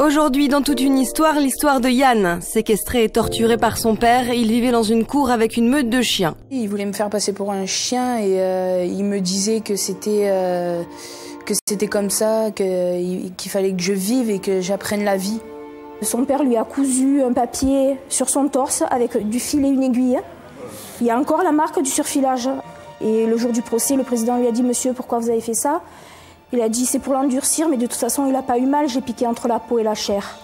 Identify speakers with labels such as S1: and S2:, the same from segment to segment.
S1: Aujourd'hui, dans toute une histoire, l'histoire de Yann. Séquestré et torturé par son père, il vivait dans une cour avec une meute de chiens.
S2: Il voulait me faire passer pour un chien et il me disait que c'était comme ça, qu'il fallait que je vive et que j'apprenne la vie.
S3: Son père lui a cousu un papier sur son torse avec du fil et une aiguille. Il y a encore la marque du surfilage. Et le jour du procès, le président lui a dit « Monsieur, pourquoi vous avez fait ça ?» Il a dit « C'est pour l'endurcir, mais de toute façon, il n'a pas eu mal, j'ai piqué entre la peau et la chair. »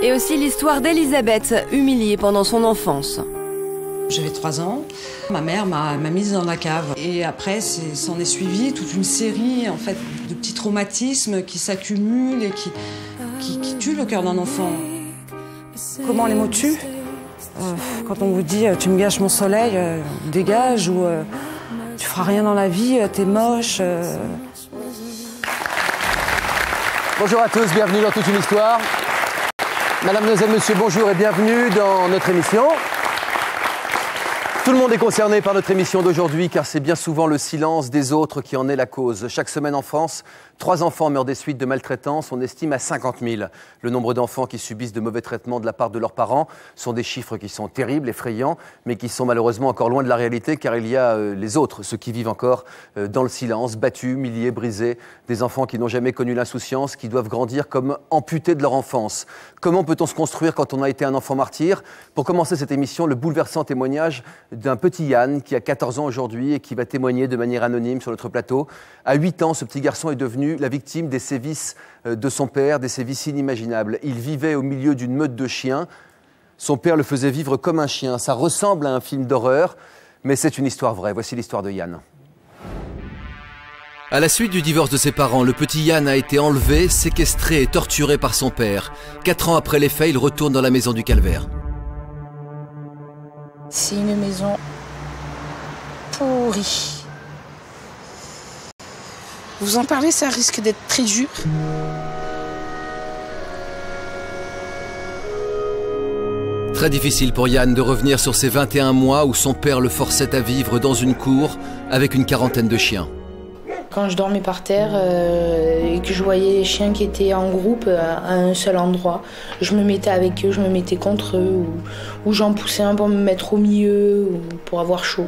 S1: Et aussi l'histoire d'Elisabeth, humiliée pendant son enfance.
S4: J'avais 3 ans, ma mère m'a mise dans la cave. Et après, s'en est suivi toute une série en fait, de petits traumatismes qui s'accumulent et qui tuent le cœur d'un enfant.
S5: Comment les mots tuent? Quand on vous dit « tu me gâches mon soleil, dégage » ou « tu feras rien dans la vie, t'es moche ».
S6: Bonjour à tous, bienvenue dans toute une histoire. Madame, Mademoiselle, Monsieur, bonjour et bienvenue dans notre émission. Tout le monde est concerné par notre émission d'aujourd'hui car c'est bien souvent le silence des autres qui en est la cause. Chaque semaine en France, 3 enfants meurent des suites de maltraitance. On estime à 50 000 le nombre d'enfants qui subissent de mauvais traitements de la part de leurs parents. Ce sont des chiffres qui sont terribles, effrayants, mais qui sont malheureusement encore loin de la réalité car il y a les autres, ceux qui vivent encore dans le silence, battus, humiliés, brisés, des enfants qui n'ont jamais connu l'insouciance, qui doivent grandir comme amputés de leur enfance. Comment peut-on se construire quand on a été un enfant martyr? Pour commencer cette émission, le bouleversant témoignage d'un petit Yann qui a 14 ans aujourd'hui et qui va témoigner de manière anonyme sur notre plateau. À 8 ans, ce petit garçon est devenu la victime des sévices de son père, des sévices inimaginables. Il vivait au milieu d'une meute de chiens. Son père le faisait vivre comme un chien. Ça ressemble à un film d'horreur, mais c'est une histoire vraie. Voici l'histoire de Yann.
S7: À la suite du divorce de ses parents, le petit Yann a été enlevé, séquestré et torturé par son père. 4 ans après les faits, il retourne dans la maison du Calvaire.
S2: C'est une maison pourrie. Vous en parlez, ça risque d'être très dur.
S7: Très difficile pour Yann de revenir sur ces 21 mois où son père le forçait à vivre dans une cour avec une quarantaine de chiens.
S2: Quand je dormais par terre et que je voyais les chiens qui étaient en groupe à un seul endroit, je me mettais avec eux, je me mettais contre eux ou j'en poussais un pour me mettre au milieu ou pour avoir chaud.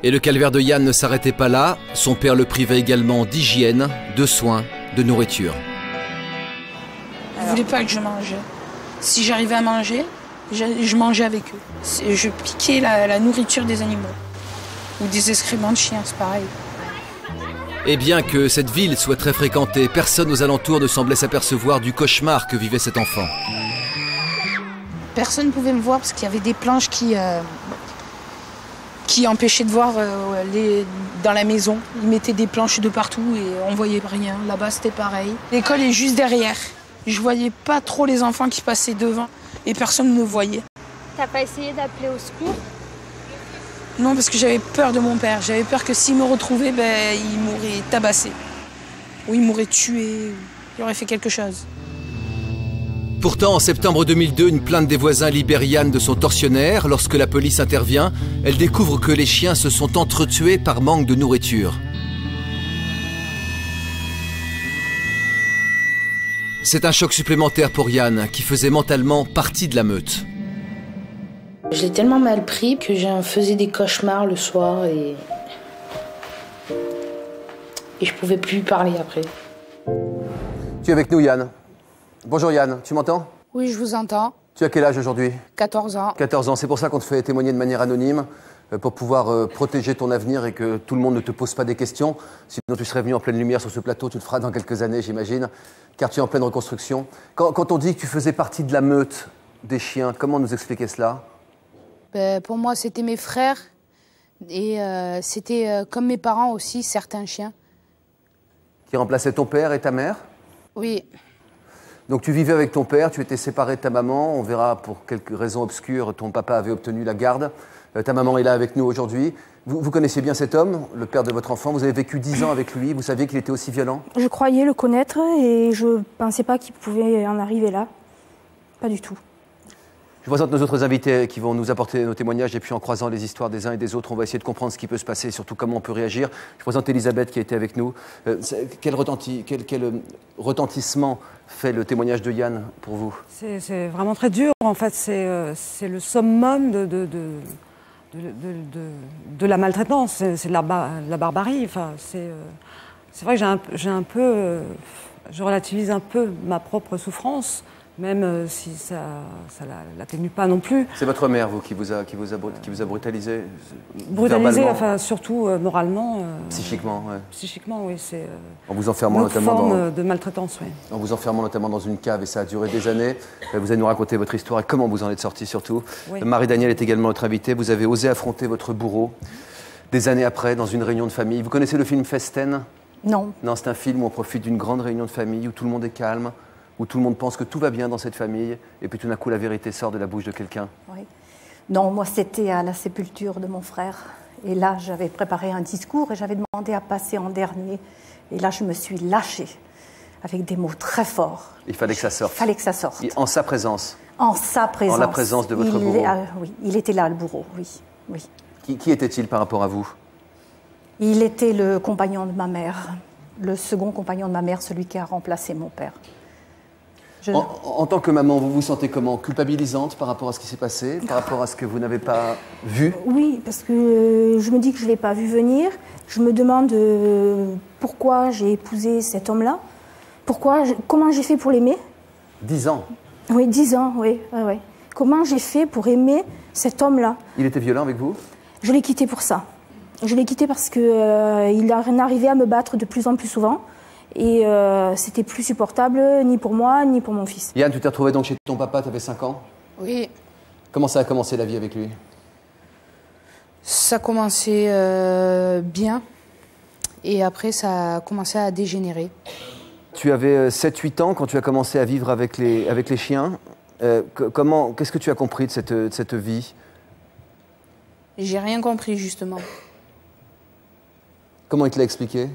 S7: Et le calvaire de Yann ne s'arrêtait pas là, son père le privait également d'hygiène, de soins, de nourriture.
S2: Ils ne voulaient pas que je mange. Si j'arrivais à manger, je mangeais avec eux. Je piquais la nourriture des animaux. Ou des excréments de chiens, c'est pareil.
S7: Et bien que cette ville soit très fréquentée, personne aux alentours ne semblait s'apercevoir du cauchemar que vivait cet enfant.
S2: Personne ne pouvait me voir parce qu'il y avait des planches qui empêchaient de voir dans la maison. Ils mettaient des planches de partout et on voyait rien. Là-bas, c'était pareil. L'école est juste derrière. Je voyais pas trop les enfants qui passaient devant et personne ne me voyait.
S3: T'as pas essayé d'appeler au secours?
S2: Non, parce que j'avais peur de mon père. J'avais peur que s'il me retrouvait, il m'aurait tabassé. Ou il m'aurait tué. Ou il aurait fait quelque chose.
S7: Pourtant, en septembre 2002, une plainte des voisins libère Yann de son tortionnaire. Lorsque la police intervient, elle découvre que les chiens se sont entretués par manque de nourriture. C'est un choc supplémentaire pour Yann, qui faisait mentalement partie de la meute.
S2: Je l'ai tellement mal pris que j'en faisais des cauchemars le soir et je pouvais plus parler après.
S6: Tu es avec nous, Yann. Bonjour Yann, tu m'entends?
S2: Oui, je vous entends.
S6: Tu as quel âge aujourd'hui?
S2: 14 ans.
S6: 14 ans, c'est pour ça qu'on te fait témoigner de manière anonyme, pour pouvoir protéger ton avenir et que tout le monde ne te pose pas des questions. Sinon tu serais venu en pleine lumière sur ce plateau, tu le feras dans quelques années j'imagine, car tu es en pleine reconstruction. Quand on dit que tu faisais partie de la meute des chiens, comment nous expliquer cela?
S2: Pour moi, c'était mes frères et c'était comme mes parents aussi, certains chiens.
S6: Qui remplaçaient ton père et ta mère?
S2: Oui.
S6: Donc tu vivais avec ton père, tu étais séparé de ta maman, on verra pour quelques raisons obscures, ton papa avait obtenu la garde. Ta maman est là avec nous aujourd'hui. Vous connaissiez bien cet homme, le père de votre enfant, vous avez vécu 10 ans avec lui, vous saviez qu'il était aussi violent?
S3: Je croyais le connaître et je pensais pas qu'il pouvait en arriver là. Pas du tout.
S6: Je vous présente nos autres invités qui vont nous apporter nos témoignages et puis en croisant les histoires des uns et des autres, on va essayer de comprendre ce qui peut se passer et surtout comment on peut réagir. Je présente Elisabeth qui a été avec nous. Quel retentissement fait le témoignage de Yann pour vous?
S5: C'est vraiment très dur, en fait. C'est le summum de la maltraitance, c'est de la barbarie. Enfin, c'est vrai que je relativise un peu ma propre souffrance, même si ça l'atténue pas non plus.
S6: C'est votre mère, vous, qui vous a brutalisé?
S5: Brutalisé, enfin, surtout moralement.
S6: Psychiquement, ouais.
S5: Psychiquement, oui. C'est
S6: en vous enfermant
S5: une autre
S6: notamment
S5: forme de maltraitance, oui.
S6: En vous enfermant notamment dans une cave, et ça a duré des années. Vous allez nous raconter votre histoire et comment vous en êtes sortie surtout.
S5: Oui.
S6: Marie-Danielle est également notre invitée. Vous avez osé affronter votre bourreau des années après dans une réunion de famille. Vous connaissez le film Festen?
S8: Non.
S6: Non, c'est un film où on profite d'une grande réunion de famille, où tout le monde est calme, où tout le monde pense que tout va bien dans cette famille, et puis tout d'un coup la vérité sort de la bouche de quelqu'un.
S8: Oui. Non, moi c'était à la sépulture de mon frère. Et là, j'avais préparé un discours et j'avais demandé à passer en dernier. Et là, je me suis lâchée avec des mots très forts.
S6: Il fallait que ça sorte.
S8: Il fallait que ça sorte.
S6: En sa présence.
S8: En sa présence.
S6: En la présence de votre bourreau.
S8: Oui, il était là, le bourreau, oui. Oui.
S6: Qui était-il par rapport à vous?
S8: Il était le compagnon de ma mère, le second compagnon de ma mère, celui qui a remplacé mon père.
S6: En tant que maman, vous vous sentez comment? Culpabilisante par rapport à ce qui s'est passé, par rapport à ce que vous n'avez pas vu?
S3: Oui, parce que je me dis que je ne l'ai pas vu venir. Je me demande pourquoi j'ai épousé cet homme-là. Comment j'ai fait pour l'aimer?
S6: 10 ans?
S3: Oui, 10 ans, oui. Ouais. Comment j'ai fait pour aimer cet homme-là?
S6: Il était violent avec vous?
S3: Je l'ai quitté pour ça. Je l'ai quitté parce qu'il arrivait à me battre de plus en plus souvent. Et c'était plus supportable, ni pour moi, ni pour mon fils.
S6: Yann, tu t'es retrouvé donc chez ton papa, tu avais 5 ans?
S2: Oui.
S6: Comment ça a commencé la vie avec lui?
S2: Ça a commencé bien. Et après, ça a commencé à dégénérer.
S6: Tu avais 7-8 ans quand tu as commencé à vivre avec les chiens. Qu'est-ce que tu as compris de cette vie?
S2: J'ai rien compris, justement.
S6: Comment il te l'a expliqué?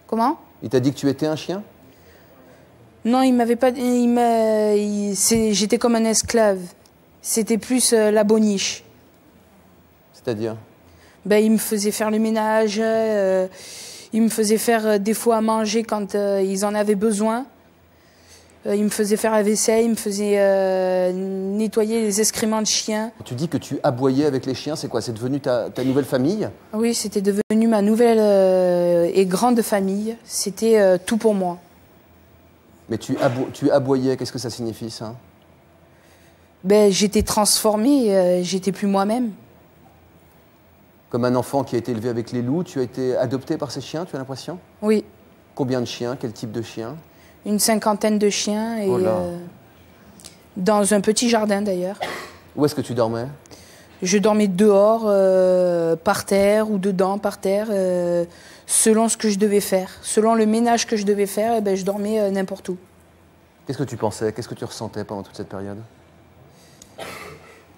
S2: Comment?
S6: Il t'a dit que tu étais un chien?
S2: Non, il m'avait pas. J'étais comme un esclave. C'était plus la boniche.
S6: C'est-à-dire?
S2: Il me faisait faire le ménage. Il me faisait faire des fois à manger quand ils en avaient besoin. Il me faisait faire la vaisselle. Il me faisait nettoyer les excréments de chiens.
S6: Tu dis que tu aboyais avec les chiens. C'est quoi? C'est devenu ta nouvelle famille?
S2: Oui, c'était devenu ma nouvelle et grande famille. C'était tout pour moi.
S6: Mais tu aboyais, qu'est-ce que ça signifie, ça?
S2: J'étais transformée, j'étais plus moi-même.
S6: Comme un enfant qui a été élevé avec les loups, tu as été adopté par ces chiens, tu as l'impression?
S2: Oui.
S6: Combien de chiens? Quel type de chiens?
S2: Une 50aine de chiens, et dans un petit jardin d'ailleurs.
S6: Où est-ce que tu dormais?
S2: Je dormais dehors, par terre, ou dedans, par terre, selon ce que je devais faire. Selon le ménage que je devais faire, je dormais n'importe où.
S6: Qu'est-ce que tu pensais? Qu'est-ce que tu ressentais pendant toute cette période?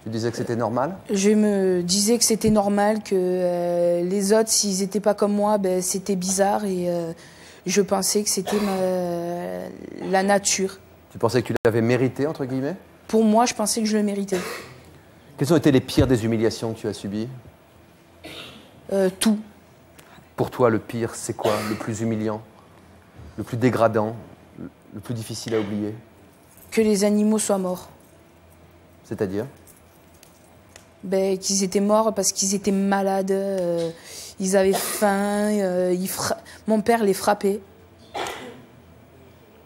S6: Tu disais que c'était normal?
S2: Je me disais que c'était normal, que les autres, s'ils n'étaient pas comme moi, c'était bizarre, et je pensais que c'était la nature.
S6: Tu pensais que tu l'avais mérité, entre guillemets?
S2: Pour moi, je pensais que je le méritais.
S6: Quelles ont été les pires des humiliations que tu as subies?
S2: Tout.
S6: Pour toi, le pire, c'est quoi? Le plus humiliant? Le plus dégradant? Le plus difficile à oublier?
S2: Que les animaux soient morts.
S6: C'est-à-dire?
S2: Qu'ils étaient morts parce qu'ils étaient malades, ils avaient faim, mon père les frappait.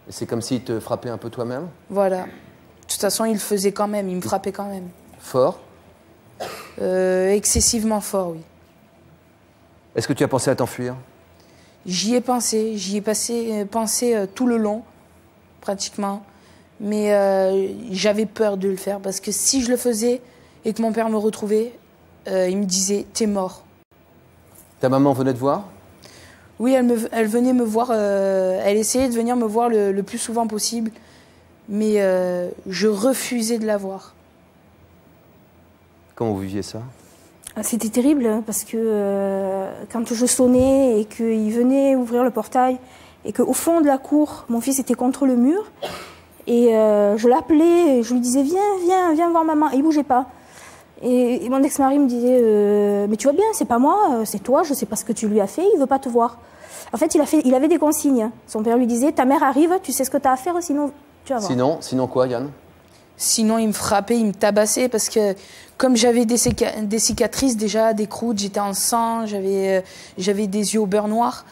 S6: Et c'est comme s'il te frappait un peu toi-même?
S2: Voilà. De toute façon, il le faisait quand même, il me frappait quand même.
S6: Fort?
S2: Excessivement fort, oui.
S6: Est-ce que tu as pensé à t'enfuir?
S2: J'y ai pensé tout le long, pratiquement. Mais j'avais peur de le faire parce que si je le faisais et que mon père me retrouvait, il me disait « t'es mort ».
S6: Ta maman venait te voir?
S2: Oui, elle venait me voir, elle essayait de venir me voir le plus souvent possible, mais je refusais de la voir.
S6: Comment vous viviez ça?
S3: C'était terrible parce que quand je sonnais et qu'il venait ouvrir le portail et qu'au fond de la cour, mon fils était contre le mur, Et je l'appelais, je lui disais viens voir maman. Et il bougeait pas. Et mon ex-mari me disait mais tu vois bien, c'est pas moi, c'est toi, je sais pas ce que tu lui as fait, il veut pas te voir. En fait, il avait des consignes. Son père lui disait ta mère arrive, tu sais ce que tu as à faire, sinon tu vas voir.
S6: Sinon quoi, Yann?
S2: Sinon, il me frappait, il me tabassait parce que comme j'avais des cicatrices déjà, des croûtes, j'étais en sang, j'avais des yeux au beurre noir.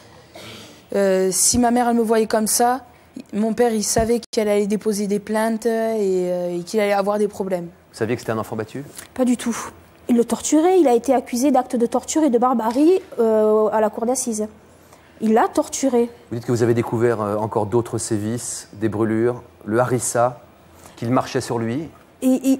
S2: Si ma mère elle me voyait comme ça, mon père il savait qu'elle allait déposer des plaintes et qu'il allait avoir des problèmes.
S6: Vous saviez que c'était un enfant battu?
S3: Pas du tout. Il le torturait, il a été accusé d'actes de torture et de barbarie à la cour d'assises. Il l'a torturé.
S6: Vous dites que vous avez découvert encore d'autres sévices, des brûlures, le harissa, qu'il marchait sur lui.
S3: Et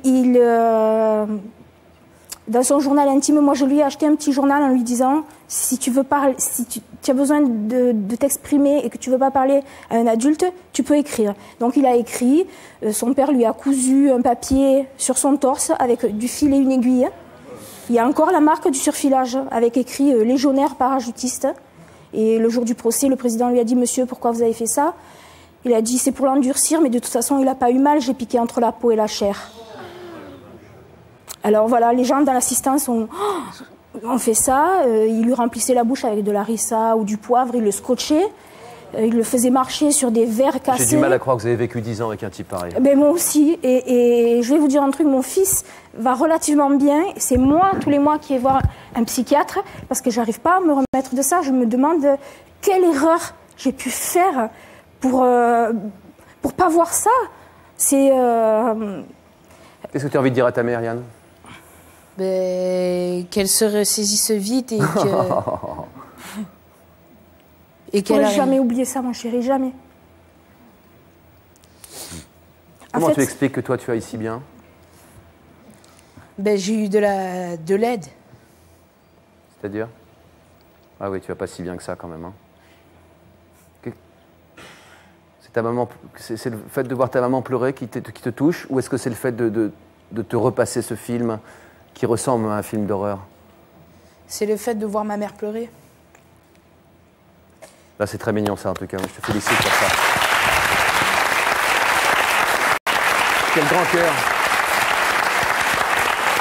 S3: dans son journal intime, moi je lui ai acheté un petit journal en lui disant si tu veux parler, si tu as besoin de t'exprimer et que tu veux pas parler à un adulte, tu peux écrire. Donc il a écrit, son père lui a cousu un papier sur son torse avec du fil et une aiguille. Il y a encore la marque du surfilage avec écrit légionnaire parachutiste. Et le jour du procès, le président lui a dit monsieur, pourquoi vous avez fait ça? Il a dit c'est pour l'endurcir, mais de toute façon il n'a pas eu mal, j'ai piqué entre la peau et la chair. Alors voilà, les gens dans l'assistance ont fait ça, ils lui remplissaient la bouche avec de l'harissa ou du poivre, ils le scotchaient, ils le faisaient marcher sur des verres cassés.
S6: J'ai du mal à croire que vous avez vécu 10 ans avec un type pareil.
S3: Ben moi aussi, et je vais vous dire un truc, mon fils va relativement bien, c'est moi tous les mois qui vais voir un psychiatre, parce que j'arrive pas à me remettre de ça, je me demande quelle erreur j'ai pu faire pour pas voir ça. C'est...
S6: Qu'est-ce que tu as envie de dire à ta mère, Yann?
S2: Qu'elle se ressaisisse vite et que...
S3: Je ne pourrais jamais oublier ça, mon chéri, jamais.
S6: Comment tu expliques que toi, tu as ici bien?
S2: J'ai eu de l'aide.
S6: C'est-à-dire? Ah oui, tu vas pas si bien que ça, quand même. Hein. Ta maman, c'est le fait de voir ta maman pleurer qui te touche, ou est-ce que c'est le fait de te repasser ce film qui ressemble à un film d'horreur?
S2: C'est le fait de voir ma mère pleurer.
S6: Là, c'est très mignon ça, en tout cas. Je te félicite pour ça. Quel grand cœur.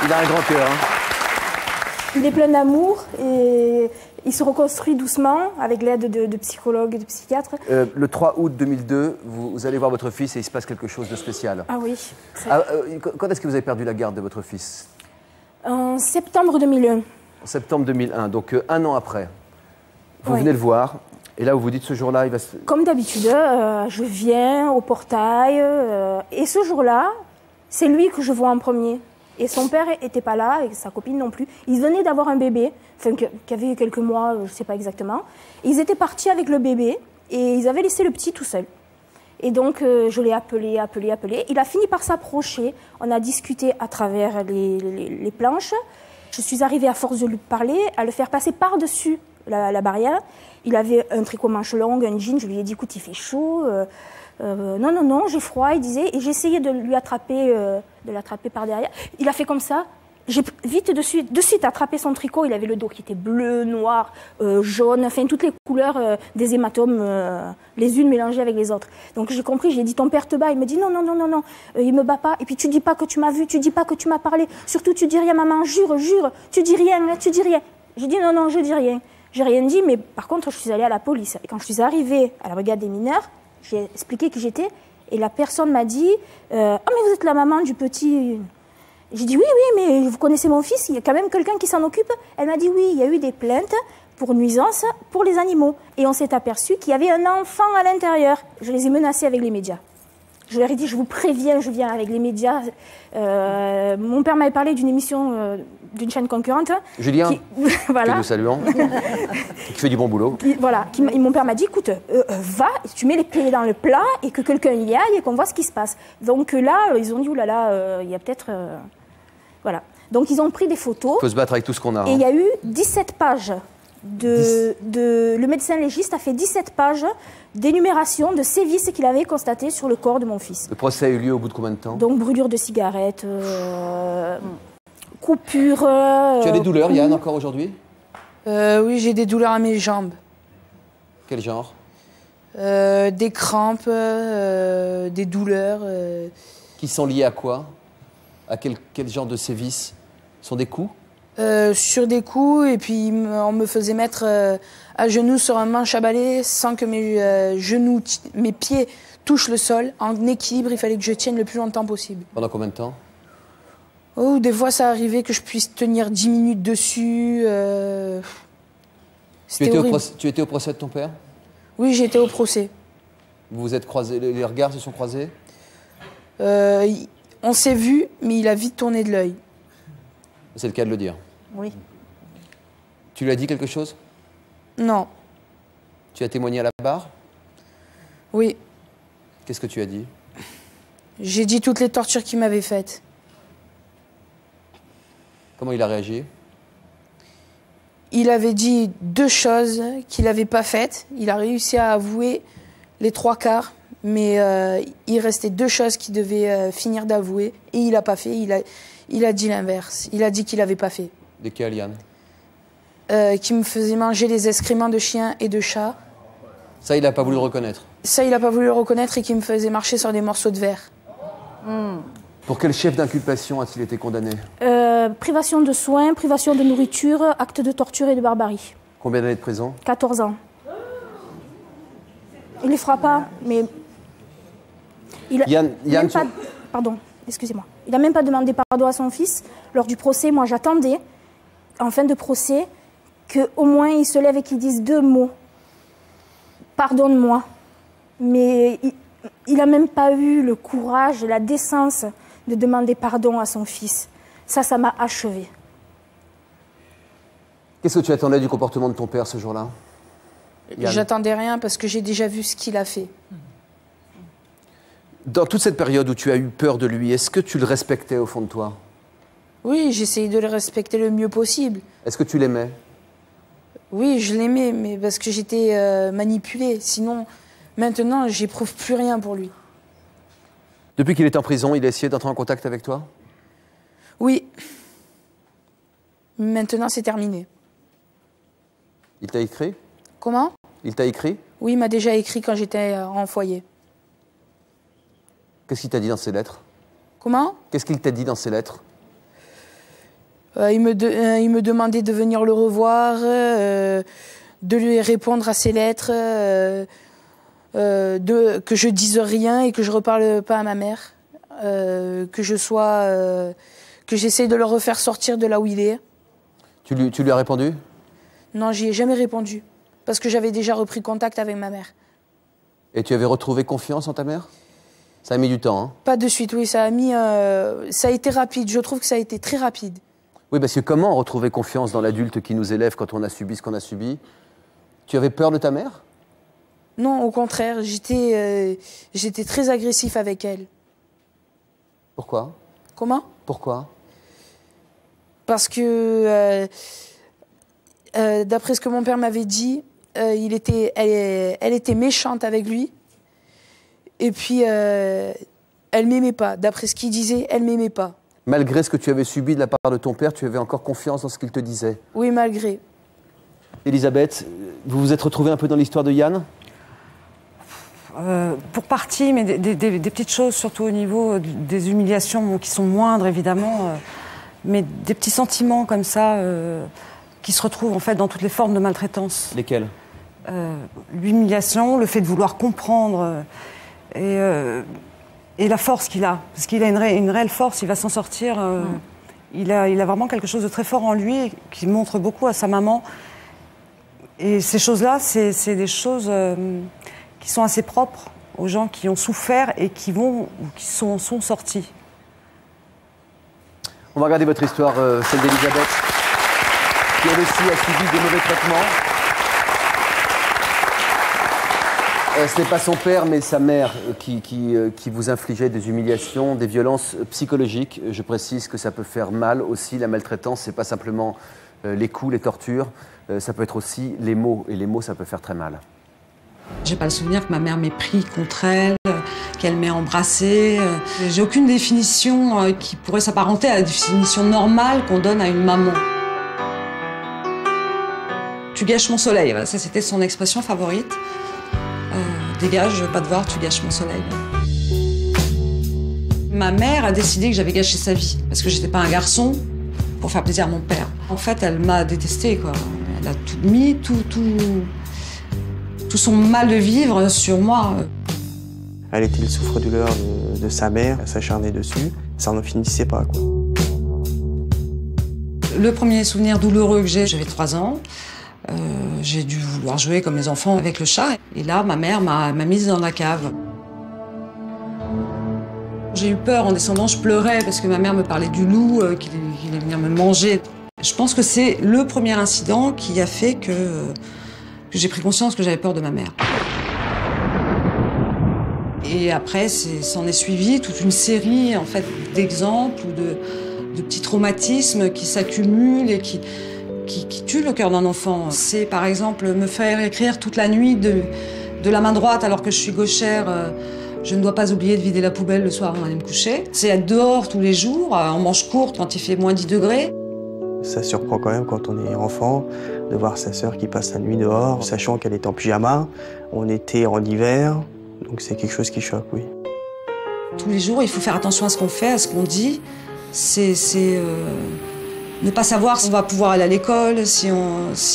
S6: Il a un grand cœur. Hein.
S3: Il est plein d'amour et il se reconstruit doucement avec l'aide de psychologues et de psychiatres.
S6: Le 3 août 2002, vous allez voir votre fils et il se passe quelque chose de spécial.
S3: Ah oui.
S6: Quand est-ce que vous avez perdu la garde de votre fils?
S3: En septembre 2001.
S6: En septembre 2001, donc un an après. Vous venez le voir et là vous vous dites ce jour-là, il va se...
S3: Comme d'habitude, je viens au portail et ce jour-là, c'est lui que je vois en premier. Et son père n'était pas là, et sa copine non plus. Ils venaient d'avoir un bébé, qui avait quelques mois, je ne sais pas exactement. Et ils étaient partis avec le bébé, et ils avaient laissé le petit tout seul. Et donc, je l'ai appelé. Il a fini par s'approcher. On a discuté à travers les planches. Je suis arrivée, à force de lui parler, à le faire passer par-dessus la barrière. Il avait un tricot manche longue, un jean. Je lui ai dit, écoute, il fait chaud. Non, j'ai froid, il disait, et j'ai essayé de l'attraper par derrière. Il a fait comme ça. J'ai vite de suite attrapé son tricot. Il avait le dos qui était bleu, noir, jaune, enfin toutes les couleurs des hématomes, les unes mélangées avec les autres. Donc j'ai compris, j'ai dit ton père te bat. Il me dit non, il me bat pas. Et puis tu dis pas que tu m'as vu, tu dis pas que tu m'as parlé. Surtout tu dis rien, maman, jure, tu dis rien. J'ai dit non, je dis rien. J'ai rien dit, mais par contre je suis allée à la police. Et quand je suis arrivée à la brigade des mineurs, j'ai expliqué qui j'étais et la personne m'a dit « Ah, mais vous êtes la maman du petit... » J'ai dit « Oui, mais vous connaissez mon fils, il y a quand même quelqu'un qui s'en occupe ?» Elle m'a dit « Oui, il y a eu des plaintes pour nuisance pour les animaux. » Et on s'est aperçu qu'il y avait un enfant à l'intérieur. Je les ai menacés avec les médias. Je leur ai dit « Je vous préviens, je viens avec les médias. » Mon père m'avait parlé d'une émission d'une chaîne concurrente.
S6: Julien,
S3: voilà.
S6: que nous saluons, qui fait du bon boulot.
S3: Mon père m'a dit, écoute, va, tu mets les pieds dans le plat et que quelqu'un y aille et qu'on voit ce qui se passe. Donc là, ils ont dit, oulala, il y a peut-être... Voilà. Donc ils ont pris des photos.
S6: Il faut se battre avec tout ce qu'on a.
S3: Et il y a eu 17 pages. Le médecin légiste a fait 17 pages d'énumération de sévices qu'il avait constatés sur le corps de mon fils.
S6: Le procès a eu lieu au bout de combien de temps?
S3: Donc brûlure de cigarette, coupure...
S6: Tu as des douleurs, Yann, encore aujourd'hui?
S2: Oui, j'ai des douleurs à mes jambes.
S6: Quel genre?
S2: Des crampes, des douleurs.
S6: Qui sont liées à quoi? À quel genre de sévices? Ce sont des coups?
S2: Sur des coups, et puis on me faisait mettre à genoux sur un manche à balai sans que mes pieds touchent le sol. En équilibre, il fallait que je tienne le plus longtemps possible.
S6: Pendant combien de temps?
S2: Oh, des fois, ça arrivait que je puisse tenir 10 minutes dessus.
S6: Tu étais au procès de ton père?
S2: Oui, j'étais au procès.
S6: Vous vous êtes croisés, les regards se sont croisés?
S2: On s'est vu, mais il a vite tourné de l'œil.
S6: C'est le cas de le dire.
S8: Oui.
S6: Tu lui as dit quelque chose?
S2: Non.
S6: Tu as témoigné à la barre?
S2: Oui.
S6: Qu'est-ce que tu as dit?
S2: J'ai dit toutes les tortures qu'il m'avait faites.
S6: Comment il a réagi?
S2: Il avait dit 2 choses qu'il n'avait pas faites. Il a réussi à avouer les 3 quarts, mais il restait 2 choses qu'il devait finir d'avouer, et il n'a pas fait. Il a dit l'inverse. Il a dit qu'il n'avait pas fait.
S6: Desquels, Yann?
S2: Qui me faisait manger les excréments de chiens et de chats.
S6: Ça, il n'a pas voulu le reconnaître?
S2: Ça, il n'a pas voulu le reconnaître, et qui me faisait marcher sur des morceaux de verre.
S6: Pour quel chef d'inculpation a-t-il été condamné?
S3: Privation de soins, privation de nourriture, acte de torture et de barbarie.
S6: Combien d'années de prison?
S3: 14 ans. Il les fera pas, mais...
S6: Yann,
S3: Pardon, excusez-moi. Il n'a même pas demandé pardon à son fils. Lors du procès, moi j'attendais, en fin de procès, qu'au moins il se lève et qu'il dise 2 mots. Pardonne-moi. Mais il n'a même pas eu le courage, la décence de demander pardon à son fils. Ça m'a achevé.
S6: Qu'est-ce que tu attendais du comportement de ton père ce jour-là?
S2: J'attendais rien parce que j'ai déjà vu ce qu'il a fait.
S6: Dans toute cette période où tu as eu peur de lui, est-ce que tu le respectais au fond de toi?
S2: Oui, j'essayais de le respecter le mieux possible.
S6: Est-ce que tu l'aimais?
S2: Oui, je l'aimais, mais parce que j'étais manipulée. Sinon, maintenant, j'éprouve plus rien pour lui.
S6: Depuis qu'il est en prison, il a essayé d'entrer en contact avec toi?
S2: Oui. Maintenant, c'est terminé.
S6: Il t'a écrit?
S2: Comment?
S6: Il t'a écrit?
S2: Oui, il m'a déjà écrit quand j'étais en foyer.
S6: Qu'est-ce qu'il t'a dit dans ses lettres?
S2: Comment?
S6: Qu'est-ce qu'il t'a dit dans ses lettres?
S2: Il me demandait de venir le revoir, de lui répondre à ses lettres, que je dise rien et que je reparle pas à ma mère, que j'essaie de le refaire sortir de là où il est.
S6: Tu lui as répondu?
S2: Non, j'y ai jamais répondu, parce que j'avais déjà repris contact avec ma mère.
S6: Et tu avais retrouvé confiance en ta mère? Ça a mis du temps, hein?
S2: Pas de suite, oui, ça a été rapide. Je trouve que ça a été très rapide.
S6: Oui, parce que comment retrouver confiance dans l'adulte qui nous élève quand on a subi ce qu'on a subi? Tu avais peur de ta mère?
S2: Non, au contraire, j'étais très agressif avec elle.
S6: Pourquoi?
S2: Comment?
S6: Pourquoi?
S2: Parce que, d'après ce que mon père m'avait dit, elle était méchante avec lui. Et puis, elle m'aimait pas. D'après ce qu'il disait, elle m'aimait pas.
S6: Malgré ce que tu avais subi de la part de ton père, tu avais encore confiance dans ce qu'il te disait?
S2: Oui, malgré.
S6: Elisabeth, vous vous êtes retrouvée un peu dans l'histoire de Yann?
S5: Pour partie, mais des petites choses, surtout au niveau des humiliations qui sont moindres, évidemment. Mais des petits sentiments comme ça qui se retrouvent en fait dans toutes les formes de maltraitance.
S6: Lesquels?
S5: L'humiliation, le fait de vouloir comprendre et la force qu'il a. Parce qu'il a une réelle force, il va s'en sortir. Il a vraiment quelque chose de très fort en lui qui montre beaucoup à sa maman. Et ces choses-là, c'est des choses qui sont assez propres aux gens qui ont souffert et qui sont sortis.
S6: On va regarder votre histoire, celle d'Elisabeth, qui elle aussi a subi des mauvais traitements. Ce n'est pas son père, mais sa mère qui vous infligeait des humiliations, des violences psychologiques. Je précise que ça peut faire mal aussi, la maltraitance. Ce n'est pas simplement les coups, les tortures. Ça peut être aussi les mots. Et les mots, ça peut faire très mal.
S4: J'ai pas le souvenir que ma mère m'ait pris contre elle, qu'elle m'ait embrassée. J'ai aucune définition qui pourrait s'apparenter à la définition normale qu'on donne à une maman. Tu gâches mon soleil, voilà, ça c'était son expression favorite. Dégage, je veux pas te voir, tu gâches mon soleil. Ma mère a décidé que j'avais gâché sa vie, parce que j'étais pas un garçon pour faire plaisir à mon père. En fait, elle m'a détestée, quoi. Elle a tout mis, tout son mal de vivre sur moi.
S9: Elle était le souffre-douleur de sa mère, elle s'acharnait dessus, ça n'en finissait pas, quoi.
S4: Le premier souvenir douloureux que j'avais 3 ans. J'ai dû vouloir jouer comme les enfants avec le chat. Et là, ma mère m'a mise dans la cave. J'ai eu peur en descendant, je pleurais parce que ma mère me parlait du loup, qu'il allait venir me manger. Je pense que c'est le premier incident qui a fait que j'ai pris conscience que j'avais peur de ma mère. Et après, s'en est suivi toute une série en fait, d'exemples ou de petits traumatismes qui s'accumulent et qui tuent le cœur d'un enfant. C'est par exemple me faire écrire toute la nuit de la main droite alors que je suis gauchère. Je ne dois pas oublier de vider la poubelle le soir avant d'aller me coucher. C'est être dehors tous les jours, en manches courtes quand il fait moins 10 degrés.
S9: Ça surprend quand même quand on est enfant de voir sa sœur qui passe la nuit dehors, sachant qu'elle est en pyjama. On était en hiver, donc c'est quelque chose qui choque, oui.
S4: Tous les jours, il faut faire attention à ce qu'on fait, à ce qu'on dit. C'est ne pas savoir si on va pouvoir aller à l'école, si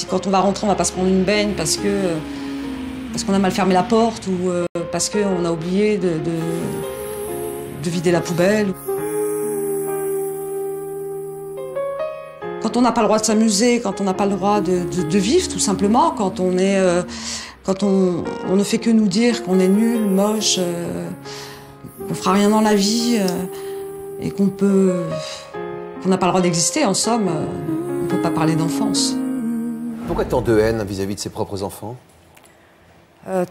S4: quand on va rentrer, on va pas se prendre une baigne parce qu'on a mal fermé la porte ou parce qu'on a oublié de vider la poubelle. Quand on n'a pas le droit de s'amuser, quand on n'a pas le droit de vivre tout simplement, quand on ne fait que nous dire qu'on est nul, moche, qu'on fera rien dans la vie et qu'on n'a pas le droit d'exister, en somme, on ne peut pas parler d'enfance.
S6: Pourquoi tant de haine vis-à-vis de ses propres enfants ?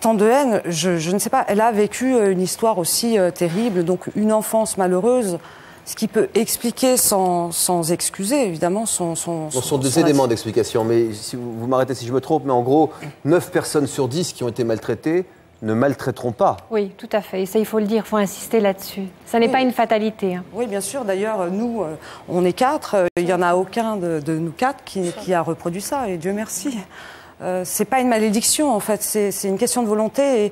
S5: Tant de haine, je ne sais pas. Elle a vécu une histoire aussi terrible, donc une enfance malheureuse, ce qui peut expliquer sans excuser, évidemment, ce sont
S6: des éléments d'explication, mais si vous m'arrêtez si je me trompe, mais en gros, 9 personnes sur 10 qui ont été maltraitées ne maltraiteront pas.
S10: Oui, tout à fait. Et ça, il faut le dire, il faut insister là-dessus. Ça n'est pas une fatalité. Hein.
S5: Oui, bien sûr. D'ailleurs, nous, on est 4. Il n'y en a aucun de nous 4 qui a reproduit ça, et Dieu merci. C'est pas une malédiction, en fait. C'est une question de volonté